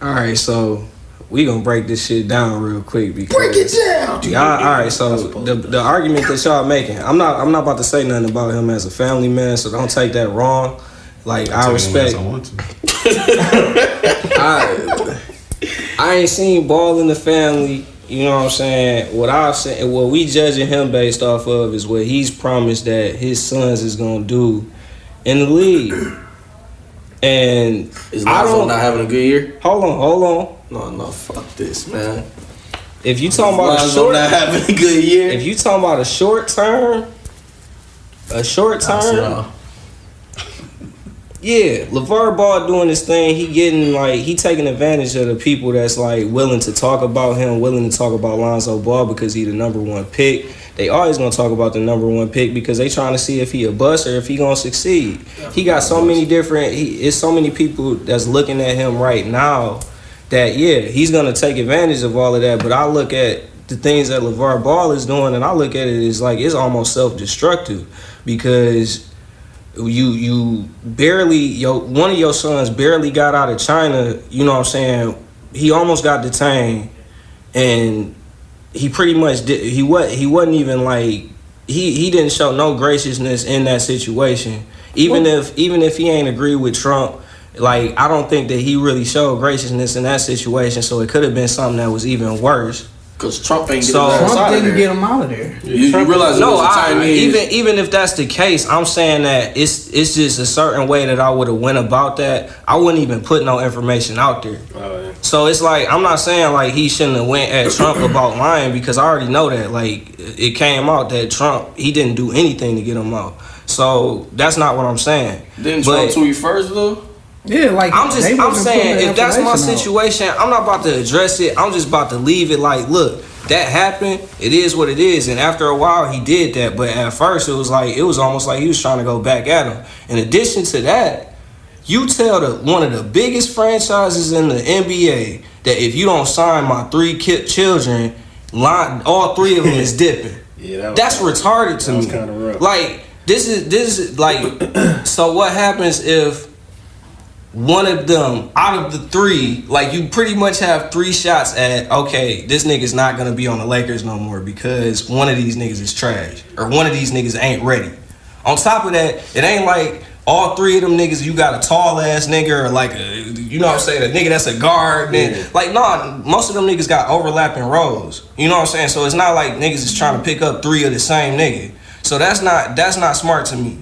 All right, so we gonna break this shit down real quick because break it down. Y'all, all right, so the argument that y'all making, I'm not about to say nothing about him as a family man, so don't take that wrong. Like I respect. I want to. I ain't seen Ball in the Family. You know what I'm saying? What I've said, what we judging him based off of is what he's promised that his sons is gonna do in the league. And is Lonzo not having a good year? Hold on. No, fuck this, man. If you talking about Lonzo not having a good year, if you talking about a short term, yeah, LaVar Ball doing this thing, he taking advantage of the people that's like willing to talk about him, willing to talk about Lonzo Ball because he the number 1 pick. They always gonna talk about the number 1 pick because they trying to see if he a bust or if he gonna succeed. He got so many different. It's so many people that's looking at him right now that he's gonna take advantage of all of that. But I look at the things that LaVar Ball is doing, and I look at it as like it's almost self-destructive because you barely one of your sons barely got out of China. You know what I'm saying? He almost got detained, and he pretty much did. He wasn't even like he didn't show no graciousness in that situation. Even if he ain't agree with Trump, like I don't think that he really showed graciousness in that situation. So it could have been something that was even worse. Cause Trump ain't Trump didn't get him out of there. You realize even if that's the case, I'm saying that it's just a certain way that I would have went about that. I wouldn't even put no information out there. Oh, yeah. So it's like I'm not saying like he shouldn't have went at Trump about lying, because I already know that like it came out that Trump, he didn't do anything to get him out. So that's not what I'm saying. Didn't Trump tweet first though? Yeah, like I'm saying if that's my situation, I'm not about to address it. I'm just about to leave it like, look, that happened. It is what it is. And after a while, he did that. But at first, it was almost like he was trying to go back at him. In addition to that, you tell one of the biggest franchises in the NBA that if you don't sign my 3 children, all 3 of them is dipping. Yeah, that's retarded to me. Kind of rough. Like this is like. So what happens if one of them out of the 3, like you pretty much have 3 shots at, okay, this nigga's not gonna be on the Lakers no more because one of these niggas is trash or one of these niggas ain't ready. On top of that, it ain't like all 3 of them niggas, you got a tall ass nigga or like a, you know what I'm saying, a nigga that's a guard. Then like nah, most of them niggas got overlapping roles. You know what I'm saying? So it's not like niggas is trying to pick up 3 of the same nigga. So that's not smart to me.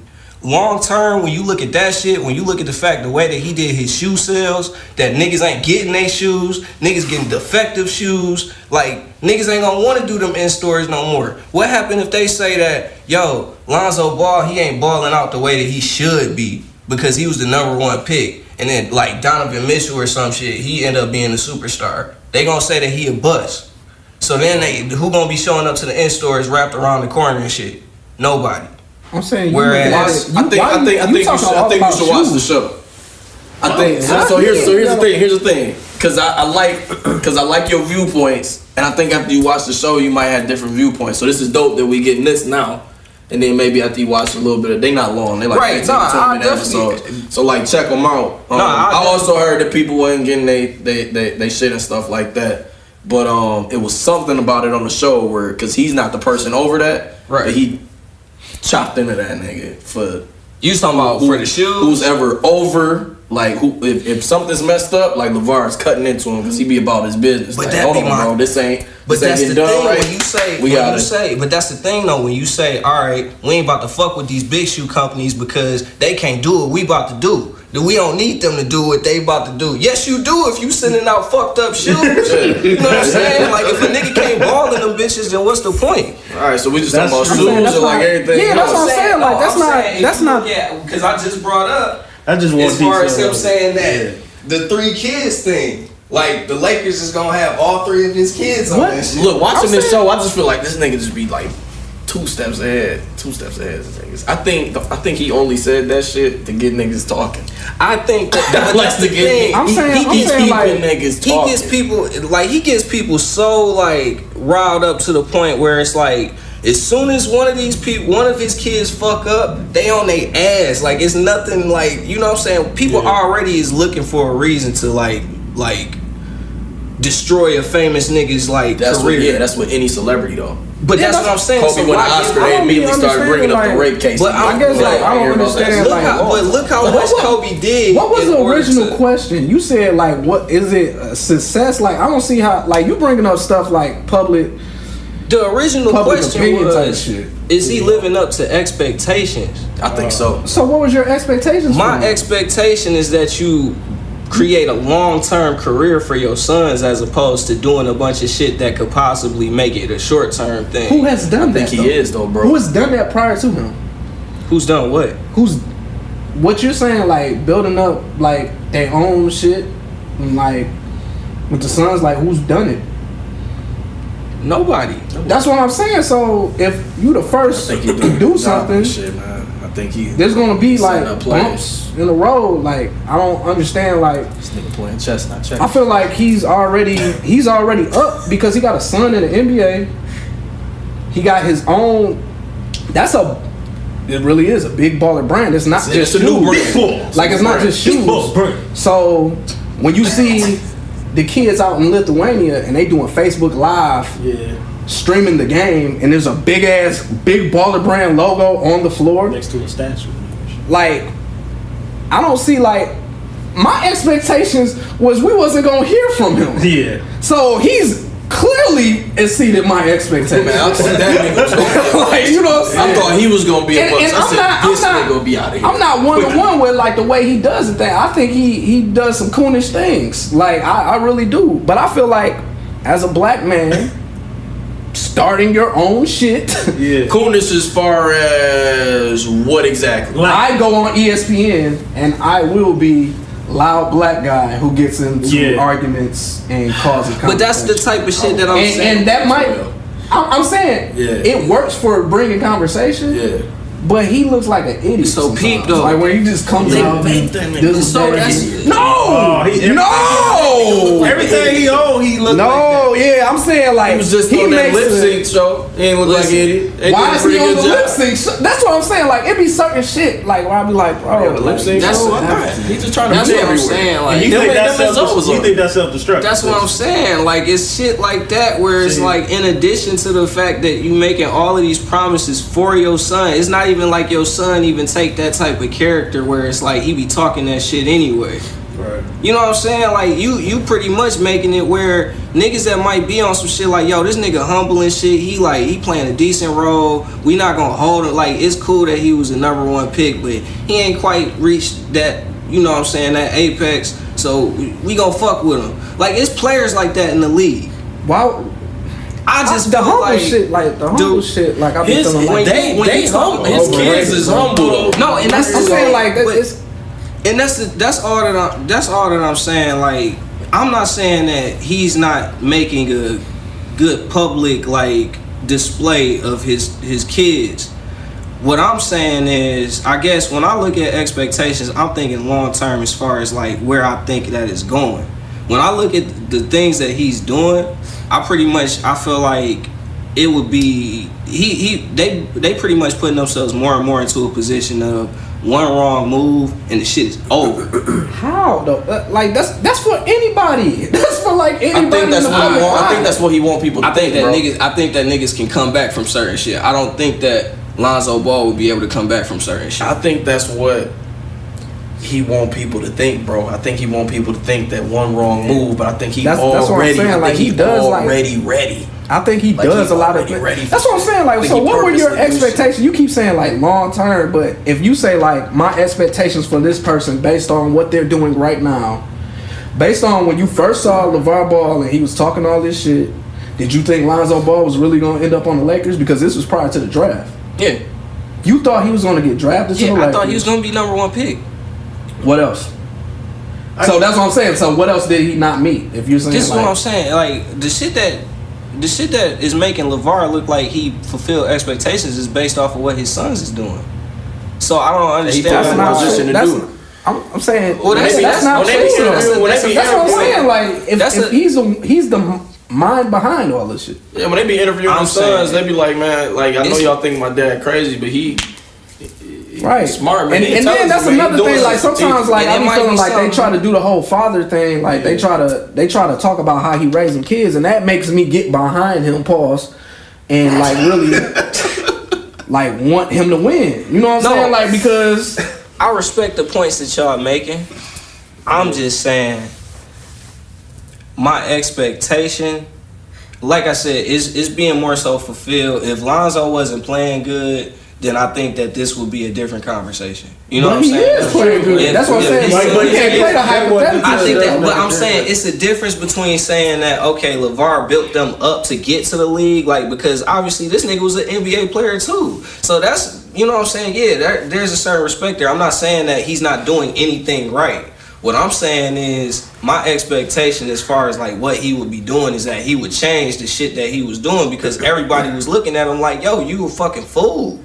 Long term, when you look at that shit, when you look at the fact the way that he did his shoe sales, that niggas ain't getting they shoes, niggas getting defective shoes, like niggas ain't gonna want to do them in stores no more. What happened if they say that, yo, Lonzo Ball, he ain't balling out the way that he should be because he was the #1 pick, and then like Donovan Mitchell or some shit, he end up being a superstar. They gonna say that he a bust. So then who gonna be showing up to the in stores wrapped around the corner and shit? Nobody. I'm saying, whereas I think you should watch the show. I think so. Here's the thing. Cause I like your viewpoints, and I think after you watch the show, you might have different viewpoints. So this is dope that we getting this now, and then maybe after you watch a little bit of, they not long. They like 15 to 20 minute episodes. So like check them out. I also heard that people wasn't getting they shit and stuff like that. But it was something about it on the show where, cause he's not the person over that, right? But he chopped into that nigga for you talking about for the shoes. Who's ever over, like who if something's messed up, like LaVar's cutting into him because he be about his business. But like, hold on, bro, this ain't. But that's the thing right. When you say, but that's the thing though. When you say, all right, we ain't about to fuck with these big shoe companies because they can't do what we about to do. We don't need them to do what they about to do. Yes, you do if you sending out fucked up shoes. You know what I'm saying? Like if a nigga can't ball in them bitches, then what's the point? All right, so we just talking about shoes and like everything. Yeah, that's what I'm saying. Like that's not. Yeah, because I just brought up. I just want as far as him saying that the 3 kids thing. Like the Lakers is gonna have all 3 of his kids on that shit. Look, watching this show, I just feel like this nigga just be like 2 steps ahead of niggas. I think he only said that shit to get niggas talking. I think that's the thing. He gets people so like riled up to the point where it's like, as soon as one of his kids fuck up, they on their ass. Like it's nothing like, you know what I'm saying? People already is looking for a reason to like destroy a famous nigga's like career. That's with any celebrity though. But that's what I'm saying. Kobe won an Oscar, they immediately started bringing up the rape case. But I guess I don't understand. Look how much Kobe did. What was the original question? You said like, what is it? A success? Like I don't see how. Like you bringing up stuff like public. The original question was, is he living up to expectations? I think so. So what was your expectations? My expectation is that you create a long-term career for your sons as opposed to doing a bunch of shit that could possibly make it a short-term thing. Who has done that? I think he is though, bro. Who has done that prior to him? Who's done what? What you're saying, like building up like their own shit, and, like with the sons, like who's done it? Nobody. That's what I'm saying. So if you the first to do something, shit, man. I think there's gonna be like bumps in the road. Like I don't understand. Like this nigga playing chess, not checkers. I feel like he's already up because he got a son in the NBA. He got his own. It really is a big baller brand. It's not just It's a shoes. new brand. Like it's not just shoes. So when you see the kids out in Lithuania and they doing Facebook Live, streaming the game, and there's a big baller brand logo on the floor next to a statue. Like, I don't see like my expectations was we wasn't gonna hear from him. Yeah. So he's clearly exceeded my expectations. Man, I thought that nigga was gonna like, you know what I'm saying? I thought he was gonna be a bust. I said, this nigga gonna be out of here. I'm not one-to-one with like the way he does the thing. I think he does some coonish things. Like I really do. But I feel like as a black man starting your own shit. Yeah. Coolness as far as what exactly? I go on ESPN and I will be loud black guy who gets into arguments and causes But that's the type of shit that I'm saying. And that might, I'm saying, it works for bringing conversation. Yeah. But he looks like an idiot. So peep though, like when he just comes out. So that's no. Everything he own, he look. No, yeah, I'm saying like he was just on that lip sync show. He ain't look like an idiot. Why is he on the lip sync? That's what I'm saying. Like it be certain shit. Like where I be like, bro, lip sync. That's what he's just trying to. That's what I'm saying. Like you think that's self-destruct? That's what I'm saying. Like it's shit like that where it's like in addition to the fact that you making all of these promises for your son, it's not even like your son even take that type of character where it's like he be talking that shit anyway. Right. You know what I'm saying? Like you pretty much making it where niggas that might be on some shit like, yo, this nigga humble and shit, he playing a decent role. We not gonna hold it. Like it's cool that he was the number one pick, but he ain't quite reached that, you know what I'm saying, that apex. So we gonna fuck with him. Like it's players like that in the league. Wow. I just the humble like, shit, like the humble shit, like I be feeling like they humble. His kids is humble though. No, and that's I'm saying like that. And that's all that I'm saying. Like I'm not saying that he's not making a good public like display of his kids. What I'm saying is, I guess when I look at expectations, I'm thinking long term as far as like where I think that is going. When I look at the things that he's doing, I feel like it would be they pretty much putting themselves more and more into a position of one wrong move and the shit is over. How though? Like that's for anybody. That's for like anybody. I think that's what he want people to think. I think that niggas can come back from certain shit. I don't think that Lonzo Ball would be able to come back from certain shit. I think that's what he want people to think, bro. I think he want people to think that one wrong move, but I think he already ready. I think he like does a lot of ready. That's what I'm saying. Like, so what were your expectations? You keep saying like long term, but if you say like my expectations for this person based on what they're doing right now, based on when you first saw LaVar Ball and he was talking all this shit, did you think Lonzo Ball was really going to end up on the Lakers? Because this was prior to the draft. Yeah. You thought he was going to get drafted to the Lakers? I thought he was going to be number one pick. What else? So that's what I'm saying. So what else did he not meet? If you're saying this is what I'm saying. Like the shit that is making LaVar look like he fulfilled expectations is based off of what his sons is doing. So I don't understand what position to do. I'm saying, well, that's not true. That's what I'm saying. Like, if he's the mind behind all this shit. Yeah, when they be interviewing their sons, they be like, man, like I know y'all think my dad crazy, but he smart, man. And then that's another thing. Like sometimes, like I be feeling like they try to do the whole father thing. Like they try to talk about how he raising kids, and that makes me get behind him, pause, and like really like want him to win. You know what I'm saying? Like because I respect the points that y'all making. I'm just saying my expectation, like I said, is being more so fulfilled. If Lonzo wasn't playing good, then I think that this would be a different conversation. You know what I'm saying? He is playing good. That's what I'm saying. But he can't play the hypothetical. I think that, but I'm saying it's a difference between saying that, okay, LaVar built them up to get to the league, like, because obviously this nigga was an NBA player too. So that's, you know what I'm saying? Yeah, there's a certain respect there. I'm not saying that he's not doing anything right. What I'm saying is my expectation as far as like what he would be doing is that he would change the shit that he was doing because everybody was looking at him like, yo, you a fucking fool.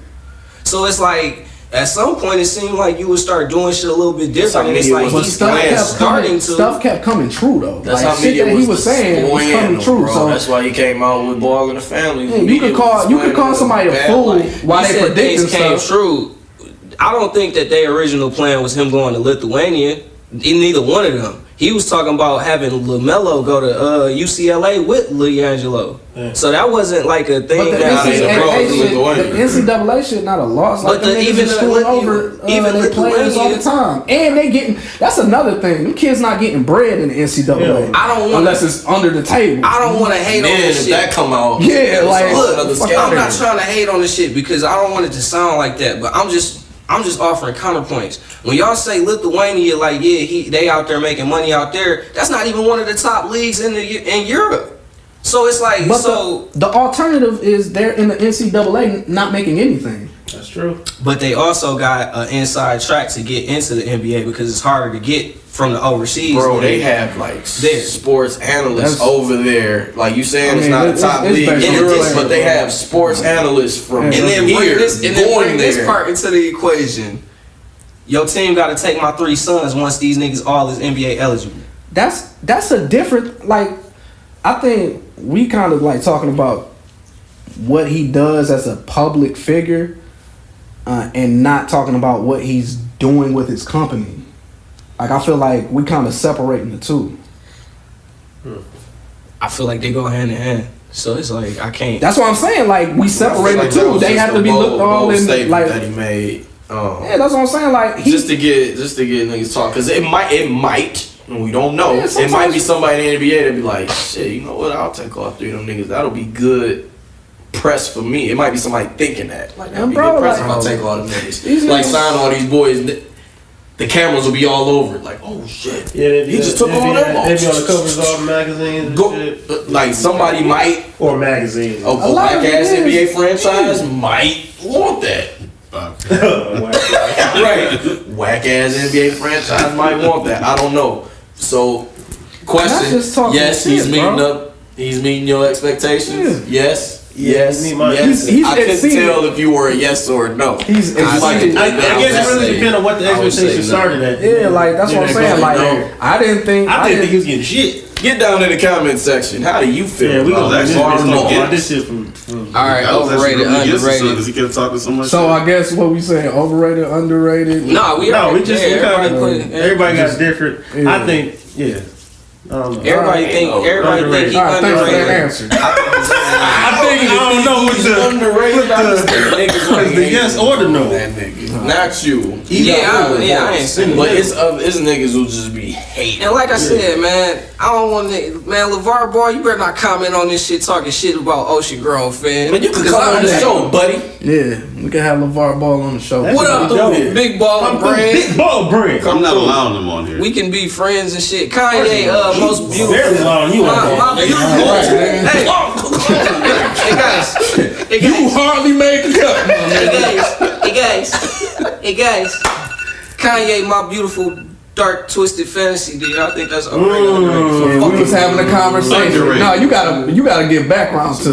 So it's like at some point it seemed like you would start doing shit a little bit different. And it's like But he's stuff kept coming true though. That's like how shit that he was saying was coming true. bro. So That's why he came out with Ball in the Family. yeah, you could call somebody a fool while they predicting came stuff. true. I don't think that their original plan was him going to Lithuania. Neither one of them. He was talking about having LaMelo go to UCLA with LiAngelo. Yeah. So that wasn't like a thing but the NCAA shit not a loss. Like but even they players all the time, and they getting. That's another thing. Them kids not getting bread in the NCAA. Yeah. I don't unless it's under the table. I don't want to hate on this shit. That come out. Yeah, like look, I'm not trying to hate on this shit because I don't want it to sound like that. But I'm just offering counterpoints. When y'all say Lithuania, like they out there making money out there. That's not even one of the top leagues in Europe. So it's like the alternative is they're in the NCAA not making anything. That's true. But they also got an inside track to get into the NBA because it's harder to get from the overseas. Bro, they have like sports analysts over there. Like you saying, it's not a top league in Europe, but they have sports analysts from and then bring going this part into the equation. Your team got to take my 3 sons once these niggas all is NBA eligible. That's a different, like, I think we kind of like talking about what he does as a public figure and not talking about what he's doing with his company. Like, I feel like we kind of separating the two. I feel like they go hand in hand. So it's like, I can't. That's what I'm saying. Like, we separate the two. They have to be looked all in, like, that he made. Yeah, that's what I'm saying. Like, just to get niggas talk, because it might, and we don't know. Yeah, it might be somebody in the NBA that be like, shit, you know what? I'll take all 3 of them niggas. That'll be good press for me. It might be somebody thinking that. Like, that'll be good press if I take all them niggas. Like, sign all these boys. The cameras will be all over it. Like, oh shit. Yeah, he just took all them. They be on the covers of all the magazines and shit. Like, somebody might. Or magazines. A whack ass NBA franchise might want that. Right. Whack ass NBA franchise might want that. I don't know. So, question. Yes, he's meeting your expectations. Yes. Yes. I couldn't tell if you were a yes or a no. I guess it really depends on what the expectation started at. Yeah, like that's what I'm saying. Like, I didn't think he was getting shit. Get down in the comment section. How do you feel? Yeah, we gonna this shit from all right, overrated, underrated. Because he kept talking so much. So I guess what we saying, overrated, underrated. We everybody got different. Yeah. I think, I don't know. Everybody think he underrated. Thanks for that answer. I don't know what's the underrated. The yes or the no. That nigga. Not you. I ain't seen it. But it's niggas who just be hating. And like I said, man, I don't want to. Man, LaVar, boy, you better not comment on this shit, talking shit about Ocean Grove, fan. But you can come on the show, buddy. Yeah, we can have LaVar Ball on the show. What up, Big Ball and Brand? Big Ball Brand. I'm not allowing them on here. We can be friends and shit. Kanye, most beautiful. Very allowing you on Hey guys. You hardly made the cut. Hey guys. Kanye, my beautiful dark twisted fantasy. Do y'all think that's underrated? We was having a conversation. No, you gotta give background to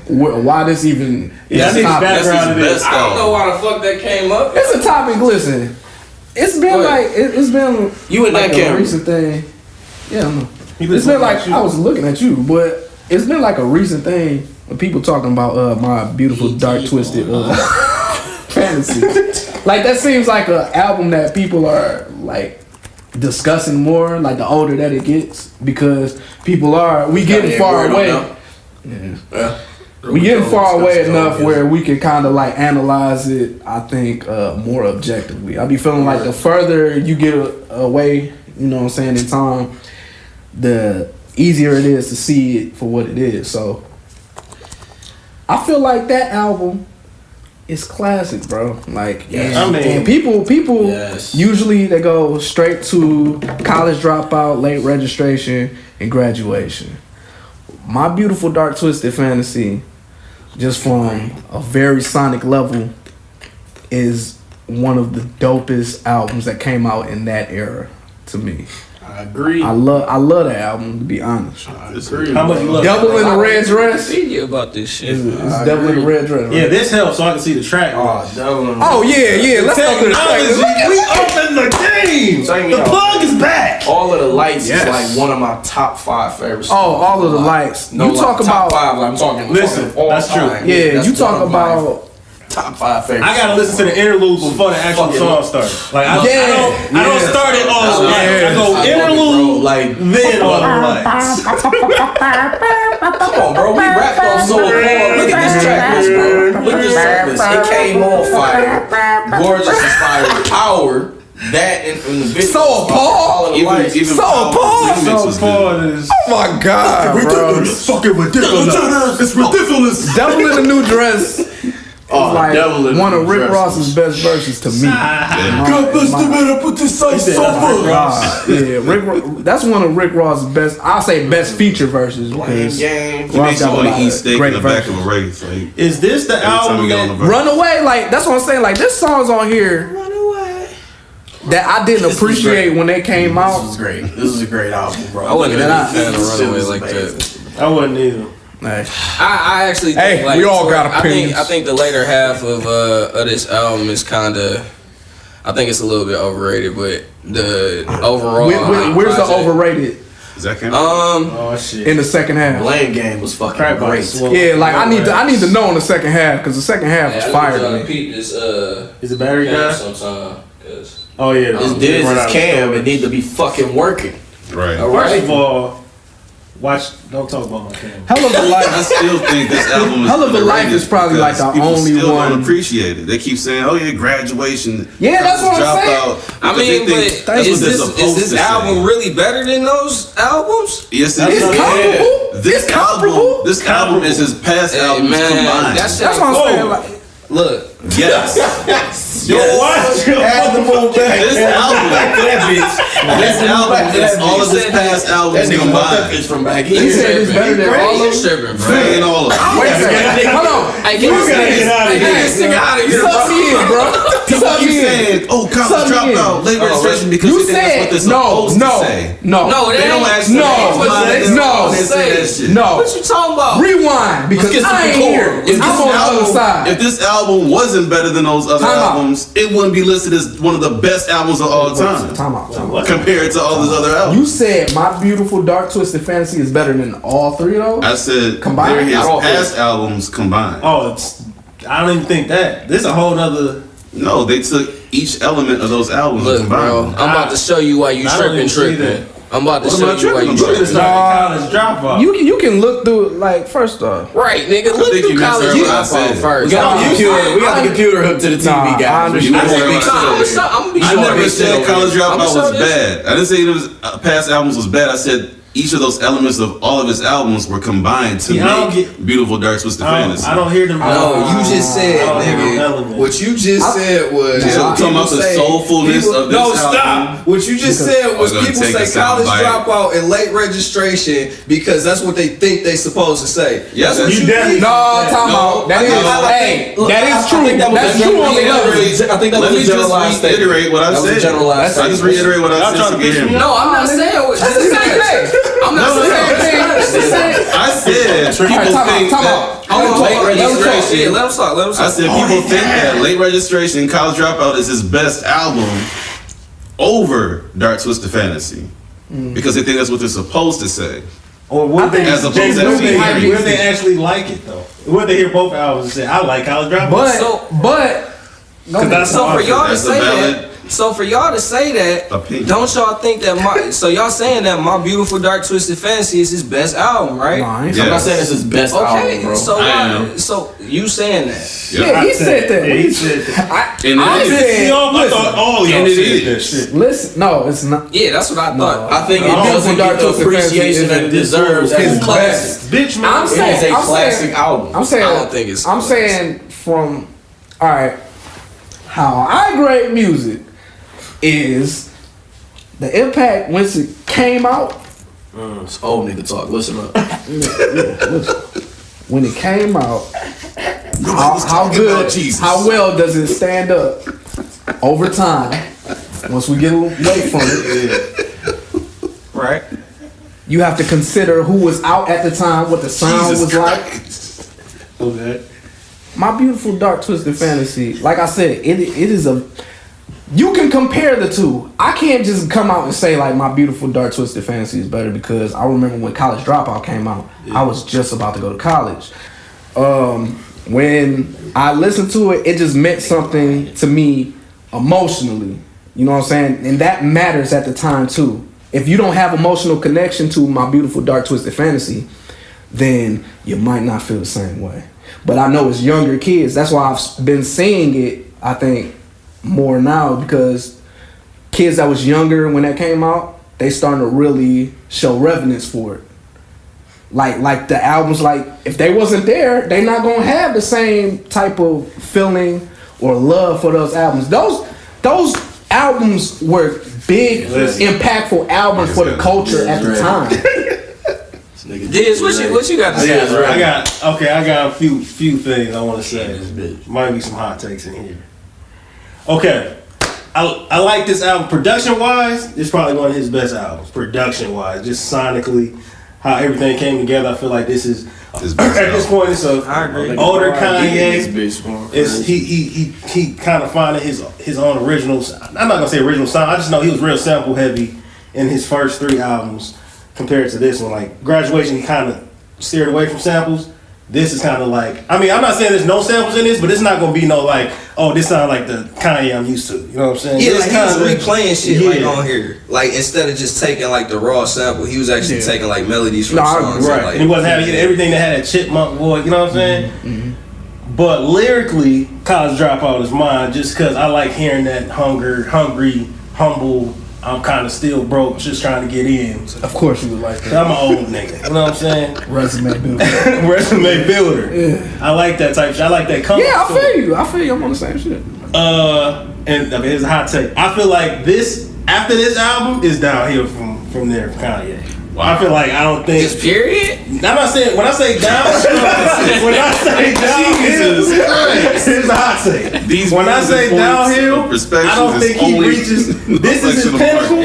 why this even. That's background. I don't know why the fuck that came up. It's a topic. Listen, it's been it's been you and like that camera. A recent thing. Yeah, I know. It's been like I was looking at you, but it's been like a recent thing when people talking about my beautiful dark twisted fantasy. Like that seems like an album that people are like discussing more, like the older that it gets, because we getting far away. We getting far away enough where we can kind of like analyze it, I think, more objectively. I be feeling like the further you get away, you know what I'm saying, in time, the easier it is to see it for what it is. So I feel like that album is classic, bro. Like, and people usually they go straight to college dropout, late registration, and graduation. My Beautiful Dark Twisted Fantasy, just from a very sonic level, is one of the dopest albums that came out in that era to me. I agree. I love that album, to be honest. How much you love Devil in the Red Dress. See you about this shit. It's Devil in the Red Dress. Right? Yeah, this helps so I can see the track. Oh yeah. Let's go to the track. We up in the game. The plug is back. All of the Lights is like one of my top 5 favorites. Oh, All of the Lights. No, You talk top about 5. I'm talking. Listen, all that's true. time. Yeah, That's you talk one of my about top 5 favorites. I gotta listen to the interlude before the actual song starts. Like I don't start it all the way. I go interlude, like then all the lights. Come on, bro. We rapped off so hard. Look at this track list, bro. Look at this track list. It came on fire. Gorgeous is fire. Power. That and the video. So appalled. Even So appalled. remix was good. Oh my god, bro. It's fucking ridiculous. It's ridiculous. Devil in the New Dress is like Devil in the one of New Rick Dress Ross's best verses to me. God bless the man up with this side Yeah, that's one of Rick Ross's best. I'll say best feature verses. Because Game. He makes you want to eat steak in the back of a race. Like, Is this the every time album we get on the that verse. Runaway, like that's what I'm saying. Like this song's on here that I didn't appreciate when they came This out. is great. This is a great album, bro. I wasn't Look a at big fan of Shit Runaway was like amazing. that. I wasn't either. Hey. I actually think Hey, like, we all got I opinions. think the later half of this album is kind of, I think it's a little bit overrated, but the overall. Where's the project- overrated Is that count? Oh shit. in the second half? Blame Game was fucking Crack great. Box. Yeah, like I need to know in the second half because the second half is fire to me. Peep this Is the battery down? sometime. 'Cause Oh yeah. This Diz is Cam. It need to be fucking working. Right. First of all, don't talk about my camera. Hell of a I Life. still think this album is Hell of a Life underrated is probably like because the people only still one- don't appreciate it. They keep saying, "Oh yeah, graduation." Yeah, that's what I'm dropout," saying. I because mean, they but think that's is what they're supposed this to album say. really better than those albums? Yes, it It's is. comparable. This It's comparable. This album is his past Hey, albums man, combined. that's That's what I'm saying. Like, Look, yes. Yo, watch. Add the move back. This album, this album is all of his past albums combined. From back he here. said it's better than all those. tripping, bro. Saying all of it. Wait a second. Hold on. Hey, get this nigga out of here, Suck me in, bro. Suck You me in. saying, "Oh, college Suck me in. dropout, late registration," because You they think that's what they're said no, supposed to say. no. No, They don't actually say that shit. No. What you talking about? Rewind because Let's get I ain't some here. If I'm on the other side. If this album wasn't better than those other Time out. albums, it wouldn't be listed as one of the best albums of all time Time out. compared to all those other albums. You said My Beautiful Dark Twisted Fantasy is better than all three of those? I said Combined? they're his I don't past albums combined. Oh, I don't even think that. This is a whole nother. No, they took each element of those albums Look, and bro, combined. I'm about to show you why you I don't even see tripping. that. I'm about to What show am I you why you tripping about? tripping. College dropout. You can look through it, like, first off. Right, nigga. Look think through you college misheard what I dropout said. first. We got the computer hooked to the TV, Nah, I guys. understand. You misheard what I said. I'm gonna be I showing never this shit said over College here. I'ma Dropout show was this bad. I didn't say it was past albums was bad. I said each of those elements of all of his albums were combined to I don't make Beautiful Dark Twisted Fantasy. I don't hear them. No, you just said, I don't hear them nigga. elements. What you just said was. Yeah, I'm talking about the soulfulness of this No, album. stop. What you just said was I was gonna people take say a sound college bite. dropout and late registration because that's what they think they supposed to say. Yes, That's what you definitely- No, time out. That is, hey, that is true. That's true on the level. I think that Let was me a generalized just statement. reiterate what I That was a said. generalized I just reiterate what I Y'all said trying to to get push him. me No, I'm not saying what That's the same thing. I'm not saying I said people Time think out. that Hold on, late let him talk. registration. Yeah, let him talk. Let him I talk. said people think that Late Registration, College Dropout is his best album over Dark Twisted Fantasy because they think that's what they're supposed to say. Or would they, As opposed to would they, actually would they actually like it though? Would they hear both albums and say, "I like College Dropout"? But that's So for y'all to That's a say valid that, so for y'all to say that, opinion. don't y'all think that so y'all saying that My Beautiful Dark Twisted Fantasy is his best album, right? Nice. Yeah. I'm not saying this is his best Okay, album, bro. so I why, am. so you saying that? Yeah, he said that. Yeah, he said that. And I it is. said, I thought all y'all And it said that is. shit. listen, no, it's not. Yeah, that's what I thought. I think it No, doesn't Dark get the Twisted Fantasy appreciation that it deserves as his a classic. Bitch, man. I'm It saying, is a I'm classic saying, album. I'm saying, I don't think it's I'm classic. saying from, all right, how I grade music is the impact once it came out. It's old nigga talk. Listen up. When it came out, how good, how well does it stand up over time? Once we get away from it, Right. You have to consider who was out at the time, what the sound was like. Okay. My Beautiful Dark Twisted Fantasy, like I said, it is a. You can compare the two. I can't just come out and say like My Beautiful Dark Twisted Fantasy is better because I remember when College Dropout came out, I was just about to go to college. When I listened to it, it just meant something to me emotionally. You know what I'm saying? And that matters at the time too. If you don't have emotional connection to My Beautiful Dark Twisted Fantasy, then you might not feel the same way. But I know as younger kids, that's why I've been seeing it, I think, more now because kids that was younger when that came out, they starting to really show reverence for it. Like the albums, like if they wasn't there, they not gonna have the same type of feeling or love for those albums. Those albums were big, impactful albums for the culture at the time. Diz, what you got to say? I got a few things I want to say. Might be some hot takes in here. Okay, I like this album. Production wise, it's probably one of his best albums. Production wise, just sonically, how everything came together. I feel like this is at this point it's a older Kanye. It's he kind of finding his own original. I'm not gonna say original sound. I just know he was real sample heavy in his first 3 albums compared to this one. Like Graduation, he kind of steered away from samples. This is kind of like, I mean, I'm not saying there's no samples in this, but it's not gonna be no like, oh, this sounds like the Kanye I'm used to. You know what I'm saying? Yeah, like he was replaying shit like on here. Like instead of just taking like the raw sample, he was actually taking like melodies from songs. Right. Like, he wasn't having everything that had a chipmunk voice. You know what I'm saying? Mm-hmm. But lyrically, College Dropout is mine just because I like hearing that hungry, humble. I'm kind of still broke, just trying to get in. Of course you would like that. I'm an old nigga. You know what I'm saying? Resume builder. Resume builder. Yeah. I like that type of shit. I like that color. Yeah, I feel you. I'm on the same shit. And I mean, it's a hot take. I feel like this, after this album, is downhill from there for Kanye. Wow. I feel like I don't think. Just period? I'm not saying, when I say down, it's a hot take. When I say downhill, I don't think he reaches, this is his pinnacle.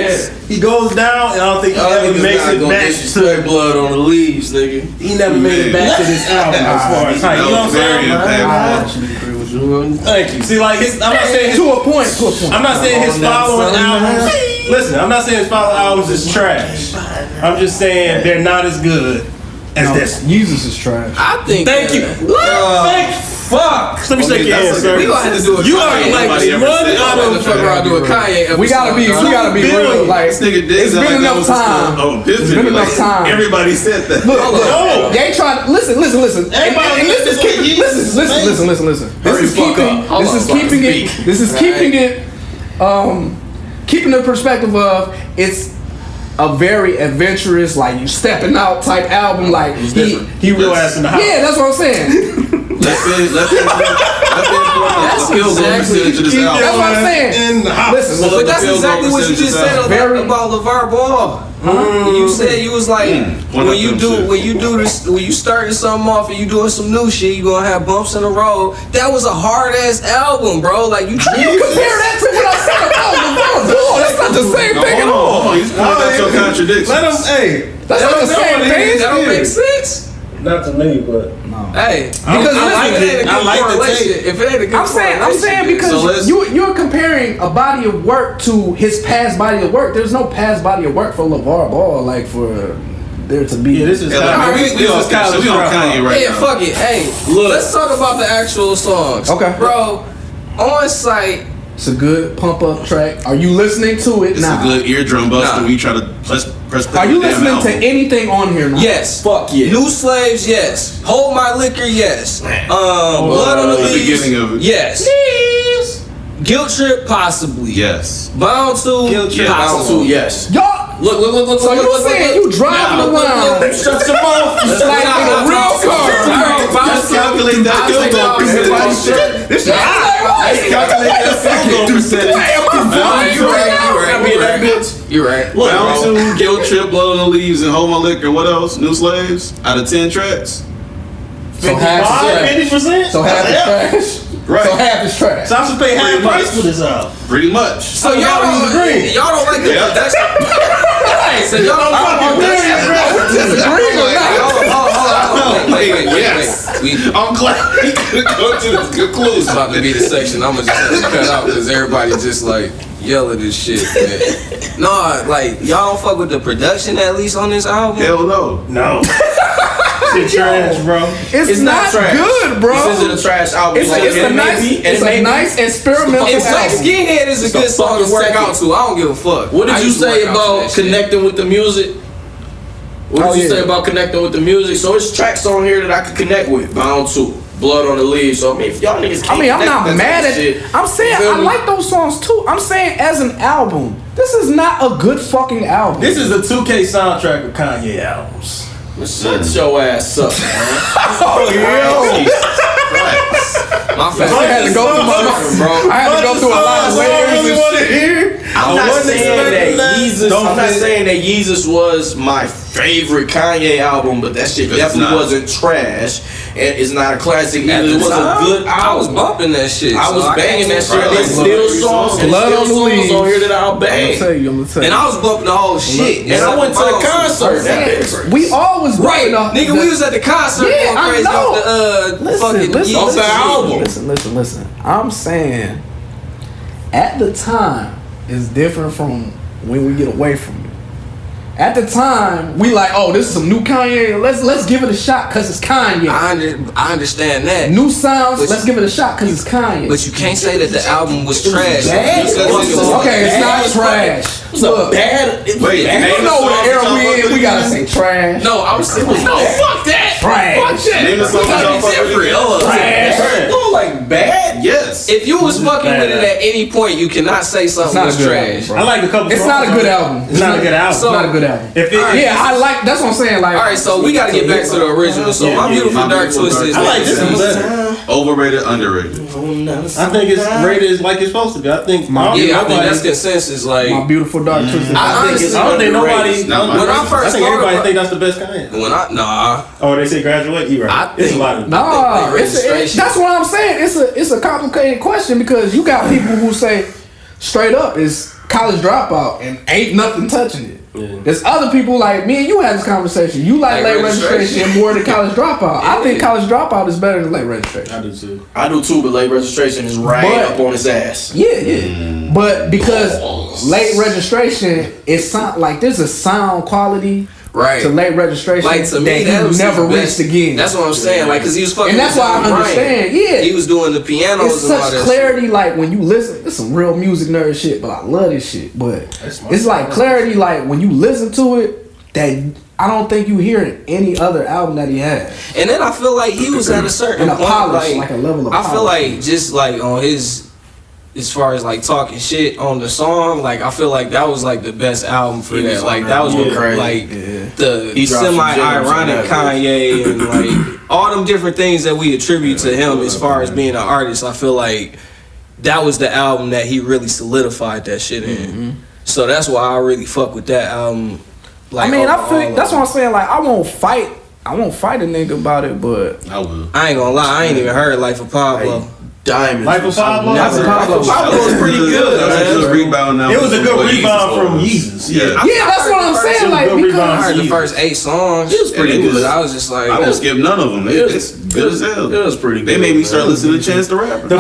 He goes down, and I don't think he ever makes it back to blood on the leaves, nigga. He never made it back to this album as far as height. You know what I'm saying? Thank you. See, like, I'm not saying to a point. I'm not saying his following albums. Listen, I'm not saying his following albums is trash. I'm just saying they're not as good as this. Jesus is trash. I think. Thank you. Fuck. Let me shake your hand, sir. We gonna have to do a You are like one out of fuck around do a Kanye episode. We gotta be real. Like, it's been enough time. It's been enough time. Everybody said that. Look, they tried. Listen. Everybody Listen. This is keeping it. Keeping the perspective of it's a very adventurous, like you stepping out type album. Like he real ass in the house. Yeah, that's what I'm saying. That's what I'm saying. Listen, but that's exactly what you just said about LaVar Ball. You said you was like when you starting something off and you doing some new shit, you gonna have bumps in the road. That was a hard ass album, bro. Like you compare that to what I said about LaVar Ball. That's not the same thing at all. He's pointing out your contradictions. Let him. That's not the same thing. That don't make sense. Not to me, but no. Hey, because I like the tape. If it ain't a good I'm saying because you're comparing a body of work to his past body of work. There's no past body of work for LaVar Ball, like for there to be. Yeah, this is we on Kanye right now. Fuck it. Hey, look, let's talk about the actual songs. Okay, bro. On site. It's a good pump up track. Are you listening to it now? It's a good eardrum buster. We try to press. Are you listening to anything on here now? Yes. Fuck yeah. New Slaves, yes. Hold My Liquor, yes. Blood on the Leaves, beginning of it. yes. Guilt Trip, possibly. Yes. Bound to, Guilt Trip, possibly. yes. Y'all, look. So you saying you driving around? Shut your mouth. It's like in a real car. Just calculate that field percentage. This shit. Calculate that field percentage. You're right. Bound to, Guilt Trip, Blood on the Leaves, and Hold My Liquor. What else? New Slaves. Out of 10 tracks. So half is 50%. So half is trash. Right. So half is trash. So I should pay half price for this album. Pretty much. So y'all don't like the that's Alright, so y'all don't fucking Wait. I'm glad we could go to this conclusion. It's about to be the section I'ma just have to cut out because everybody just like yell at this shit, man. No, like y'all don't fuck with the production at least on this album. Hell no. No. Shit trash, bro. It's not trash. good, bro. This isn't a trash album. It's a nice experimental It's like album. Skinhead is a good song to work out to. I don't give a fuck. What did I you used to say work out to about that shit. connecting with the music? What did you say about connecting with the music? So it's tracks on here that I could connect with. Bound to. Blood on the Leaves. So I mean, if y'all niggas can't I mean, I'm connect not with mad that at shit, it. I'm saying feel I me? like those songs too. I'm saying as an album, this is not a good fucking album. This is the 2K soundtrack of Kanye albums. Shut your ass up, man. Oh, yo. My fact. I had to go through bro. I had to go through a lot of layers. I'm not saying that Yeezus. I'm not saying that Yeezus was my favorite Kanye album, but that shit definitely wasn't trash, and it's not a classic either. It was a good album. I was bumping that shit. I was banging that shit. There's There's still songs, and Blood still on the songs Leaves. on here that I'll I'm bang. gonna tell you. And I was bumping the whole shit. And I went to the concert. We always Right, bumping nigga, we was at the concert Yeah, going I crazy know. off the fucking listen, off the album. Listen. I'm saying, at the time, it's different from when we get away from it. At the time, we like, oh, this is some new Kanye. Let's give it a shot because it's Kanye. I understand that. New sounds. But Let's give it a shot because it's Kanye. But you can't say that the album was trash. bad. Okay, it's not trash. It was a bad. Wait, You know what era we in? We gotta say trash. No, I was saying, no, fuck that. Trash. Fuck that. Name the song that y'all fuck with. Trash. No, like bad. Yes. If you was fucking with it at any point, you cannot say something not a was good trash. album, I like a couple. It's not a good album. It's not a good album. It's not a good album. If it, Yeah, I like. That's what I'm saying. Like, All right, so we gotta get back to the original. So My Beautiful Dark Twisted. I like this one better. Overrated, underrated. I think it's rated like it's supposed to be. I think. Yeah, I think that's consensus. Like My Beautiful Dark Twisted. I honestly, I don't think nobody. It's not my when I favorite. first I think everybody started, think that's the best Kanye. when I nah, Oh, they say graduate. You right. I It's a think- lot of. Nah, Late it's registration. that's what I'm saying. It's a complicated question because you got people who say straight up it's College Dropout and ain't nothing touching it. There's other people like me and you had this conversation. You like Late Late Registration more than College Dropout. I think College Dropout is better than Late Registration. I do too. I do too, but late registration is right But- up on his ass. Yeah. But because Late Registration, it sound like there's a sound quality right. to Late Registration Like to me, that that he was never his reached best. again. That's what I'm saying. Like, cause he was fucking. And that's with why I John understand, Bryan. yeah. He was doing the pianos It's and all such that clarity, like when you listen, it's some real music nerd shit, but I love this shit. But it's like clarity, like when you listen to it, that I don't think you hear in any other album that he has. Shit. And then I feel like he was at a certain And a point, polish, like a level of I feel polish. like just like on his. As far as like talking shit on the song, like I feel like that was like the best album for that. Like that was what like the He dropped some semi-ironic gems on that Kanye and like all them different things that we attribute to him as far as being an artist. I feel like that was the album that he really solidified that shit in. So that's why I really fuck with that album. Like I mean, I feel overall, that's what I'm saying. Like I won't fight a nigga about it, but I will. I ain't gonna lie, I ain't even heard Life of Pablo. Diamonds. Life of Pablo. Life of Pablo. Pablo was pretty good. That's a good rebound now. It was a good What rebound Yeezus from was. Yeezus. Yeah. yeah, that's what I'm saying. Like good because rebound. I heard the first 8 songs. It was pretty good. But I was just like, I won't skip none of them. It's good as hell. It was pretty good. They made me start listening to Chance the Rapper. The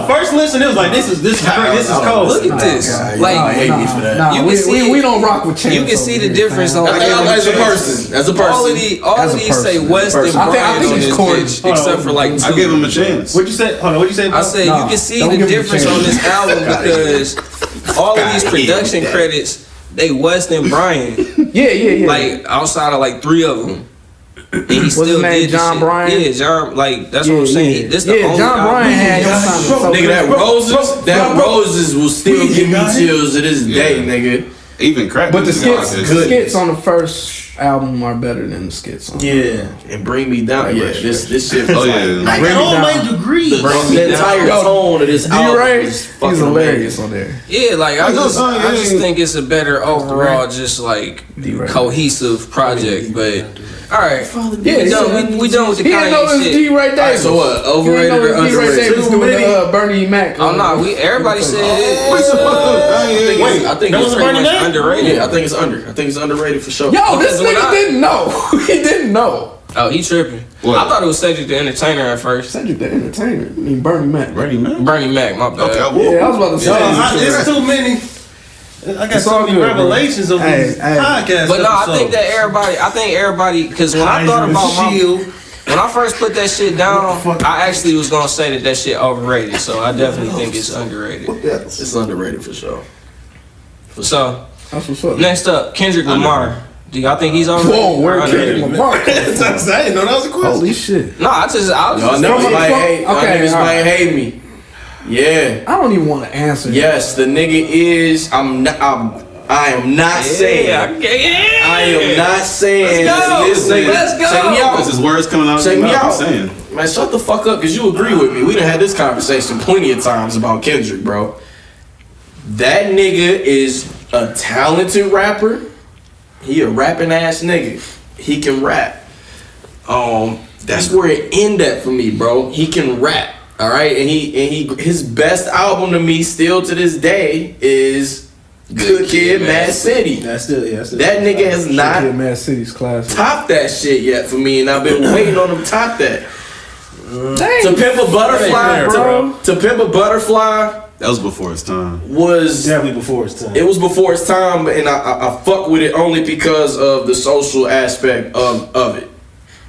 first listen, it was like this is great. This is cold. look at this. Like, hate me for that. Nah, You can see we don't rock with Chance. you can see over the here, difference fam. on As a person. As a all of person. all As of a these say person. West and I think Brian on it's this corny. bitch, except for like 2. I give him a chance. What'd you say? Hold on. What'd you say? I said Nah, you can see don't the give him a difference chance. on this album because all of these production credits, they West and Brian. Yeah. Like outside of like 3 of them. And he still his name, did the John shit. Bryan? Yeah, John. Like that's what I'm saying. This the only John album. Bryan had him sounding so Nigga, that good. roses will still give me chills to this day, nigga. Even crack. But the music skits, is skits on the first album are better than the skits on. Yeah. And bring me down. Yeah, this shit. Oh yeah. I got all my degrees. The entire tone of this album D-Ray, is he's fucking hilarious amazing. on there. Yeah, like I know, just son, I just yeah. think it's a better overall just like D-Ray. cohesive project. But All right. Yeah, we done with the he didn't know Kanye this shit. D right there. So what? Overrated or D right there was underrated? doing Bernie Mac. Oh no, everybody said I think That was it's a Bernie Mac? underrated. Yeah, I think it's underrated for sure. Yo, this Because when nigga didn't know. He didn't know. Oh, he tripping. What? I thought it was Cedric the Entertainer at first. Cedric the Entertainer. I mean Bernie Mac. Bernie Mac. Bernie Mac, my bad. Okay, Yeah, I was about to say. It's too many. I got It's so all many good, bro. revelations of Hey, these hey. podcasts. But no, I think everybody, because when I thought about when I first put that shit down, I actually was gonna say that shit overrated. So I definitely think it's underrated. It's underrated for sure. So That's what's up. next up, Kendrick Lamar. Do y'all think he's overrated? Whoa, where or Kendrick underrated? Lamar? I didn't know that was a question. Holy shit. No, I was Y'all just niggas From- might hate. Y'all okay, niggas all might right. hate me. Yeah. I don't even want to answer. Yes, the nigga is. I am not saying. I am not saying. Let's go. Check me Because out. his words coming out of Check his me mouth. out. I'm saying. Man, shut the fuck up, because you agree with me. We done had this conversation plenty of times about Kendrick, bro. That nigga is a talented rapper. He a rapping ass nigga. He can rap. That's where it end at for me, bro. He can rap. All right, and his best album to me still to this day is Good Kid, Mad City. That's still, That nigga has Kid, not Mad City's classic. topped that shit yet for me, and I've been waiting on him to top that. Dang. To Pimp a Butterfly, bro. to Pimp a Butterfly That was before his time. was definitely before his time. it was before its time, and I fuck with it only because of the social aspect of it.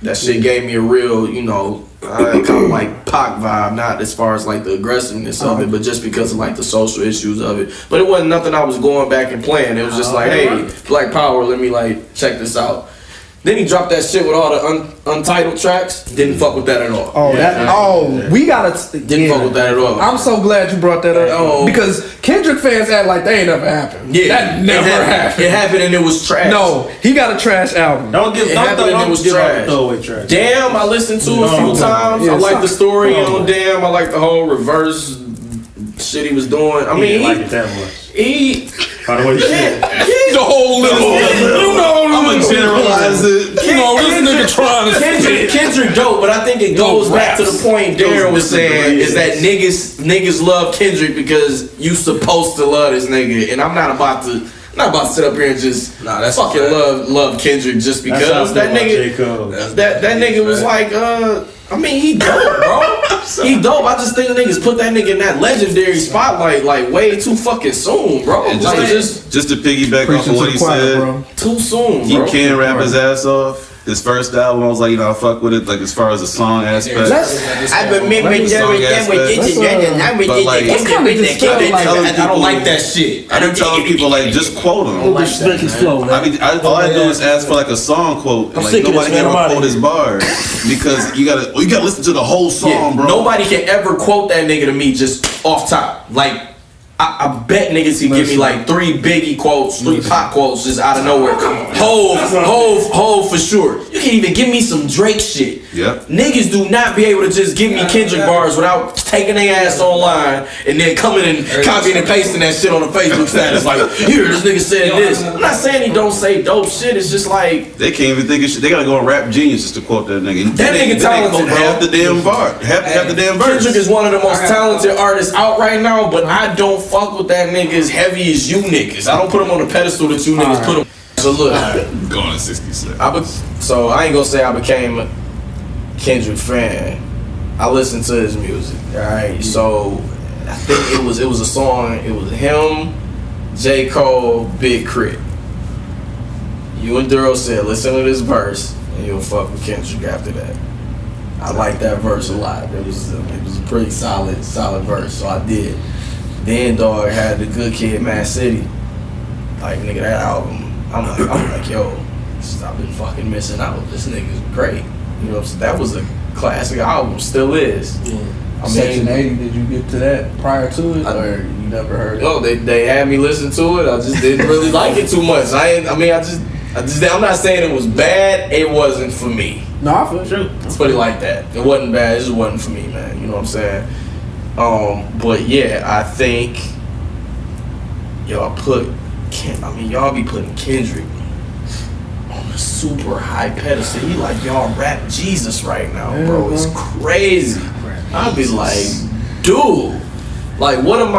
That shit gave me a real, kind of like Pac vibe, not as far as like the aggressiveness of it, but just because of like the social issues of it. But it wasn't nothing I was going back and playing. It was just like, hey, Black Power, let me like check this out. Then he dropped that shit with all the untitled tracks. Didn't fuck with that at all. We gotta. Didn't fuck with that at all. I'm so glad you brought that up. Oh. Because Kendrick fans act like they ain't never happened. Yeah, That never happened. It happened and it was trash. No, he got a trash album. Don't give It happened and it was give out trash. the throwaway trash. Damn, I listened to it a few times. Yeah, I like the story Oh. on Damn. I like the whole reverse shit he was doing. I He mean, didn't like it that much. he By the way, The whole little. I'm gonna generalize it. this nigga trying Kendrick dope, but I think it goes back to the point Darren was saying is that niggas love Kendrick because you supposed to love this nigga, and I'm not about to sit up here and just that's fucking a fact. love Kendrick just That's how I because feel that about J. nigga Cole. that nigga was like I mean he dope, bro. He dope. I just think niggas put that nigga in that legendary spotlight like way too fucking soon, bro. And Like just to piggyback off of what he said, too soon, he bro. can rap his ass off. His first album, I was like, I fuck with it. Like as far as the song aspect, I don't like that shit. I been telling people like just quote him. Don't disrespect his flow, man. All I do is ask for like a song quote. And, like sick of nobody this, man. can I'm outta quote his bars because you gotta listen to the whole song, Yeah, bro. nobody can ever quote that nigga to me just off top. Like, I bet niggas can give me like 3 Biggie quotes, 3 Pop quotes just out of nowhere. Hove for sure. You can even give me some Drake shit. Yep. Niggas do not be able to just give me Kendrick bars without taking their ass online and then coming and copying and pasting that shit on the Facebook status. Like, here, this nigga said this. I'm not saying he don't say dope shit. It's just like, They can't even think of shit. They gotta go on Rap Genius just to quote that nigga. That nigga talented, bro. Half the damn bar. Half the damn verse. Kendrick is one of the most talented artists out right now, but I don't fuck with that nigga as heavy as you niggas. I don't put him on the pedestal that you niggas put him. So look, Going to 67. so I ain't gonna say I became a Kendrick fan. I listened to his music. All right, so I think it was a song. It was him, J. Cole, Big Crit. You and Duro said, listen to this verse, and you'll fuck with Kendrick after that. I like that verse a lot. It was a pretty solid verse, so I did. Then dog had the Good Kid, Mad City. Like nigga, that album. I'm like, yo, I've been fucking missing out. This nigga's great. You know what I'm saying? That was a classic album, still is. I Section mean, 80, did you get to that prior to it, or you never heard it? no, they had me listen to it. I just didn't really like it too much. I'm not saying it was bad. It wasn't for me. No, I feel true. Let's put it like that. It wasn't bad. It just wasn't for me, man. You know what I'm saying? But yeah, I think y'all be putting Kendrick on the super high pedestal. He like, y'all rap Jesus right now, bro. It's crazy. I'll be like, dude, like what am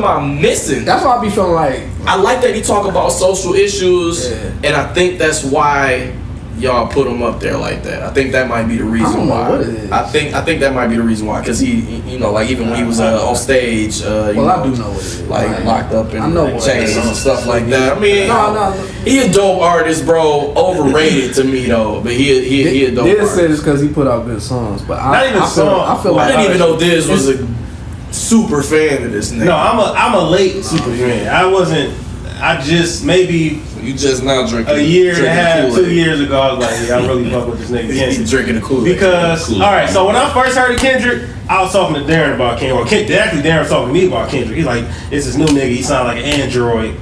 I missing? That's why I be feeling like I like that he talk about social issues, and I think that's why y'all put him up there like that. I think that might be the reason why. What it is. I think that might be the reason why, because he, you know, like even when he was on stage, I do know what it is. like locked up in I know like, what chains it is. and stuff like that. I mean, No. he a dope artist, bro. Overrated to me though, but he a dope Diz artist. said it's because he put out good songs, but Not even I feel I like didn't even know Diz was a super fan of this nigga. No, I'm a late super fan. I just maybe You just now drinking a year and a drinking half, Kool-Aid. 2 years ago, I was like, yeah, I really fuck with this nigga. He's Kendrick. drinking the Kool-Aid. Because, all right, so when I first heard of Kendrick, I was talking to Darren about Kendrick. Or actually, Darren was talking to me about Kendrick. He's like, it's this new nigga. He sound like an android.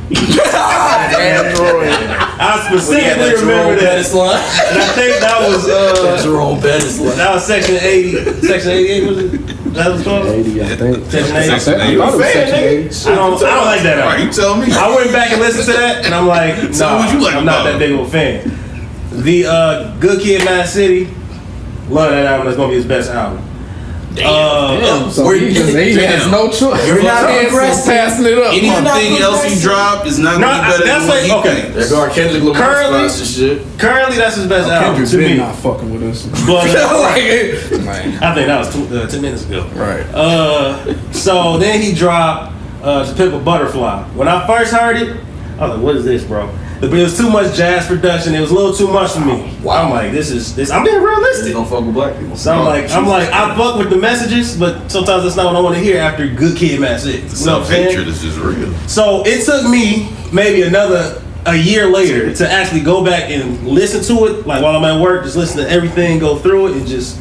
I specifically remember that. And I think that was Jerome Bettis. that was section 80, section 88. Was it? That was called 80, I think. section 80. Section I thought it was Section 80. I don't like that. All right, you tell me. I went back and listened to that, and I'm like, So nah, what you like I'm not about that big of a fan. The Good Kid, Mad City, love that album. That's gonna be his best album. So he has no choice. You're not passing it up. Anything else he dropped is not No, gonna be better that's than what like he okay. thinks. There go our Kendrick Lamar Currently- spots and shit. Currently, that's his best album Kendrick's to been me. not fucking with us. But Man. I think that was 10 minutes ago. Right. So then he dropped To Pimp a Butterfly. When I first heard it, I was like, what is this, bro? But it was too much jazz production. It was a little too much for me. Wow. I'm like, this. I'm being realistic. Don't fuck with black people. So I'm like, I fuck with the messages, but sometimes that's not what I want to hear after Good Kid, Mad City. The You know what I'm saying? self-hatred is just real. So it took me maybe a year later to actually go back and listen to it. Like while I'm at work, just listen to everything, go through it, and just,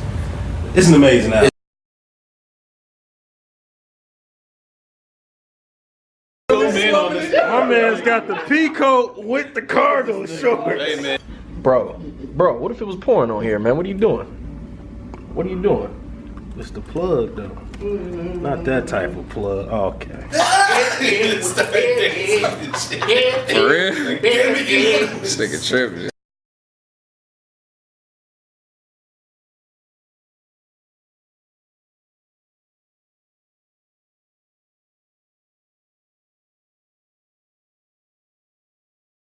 it's an amazing album. My man's got the peacoat with the cargo shorts. Hey man, Bro, what if it was pouring on here, man? What are you doing? What are you doing? It's the plug, though. Not that type of plug. Okay. For real? This nigga tripping.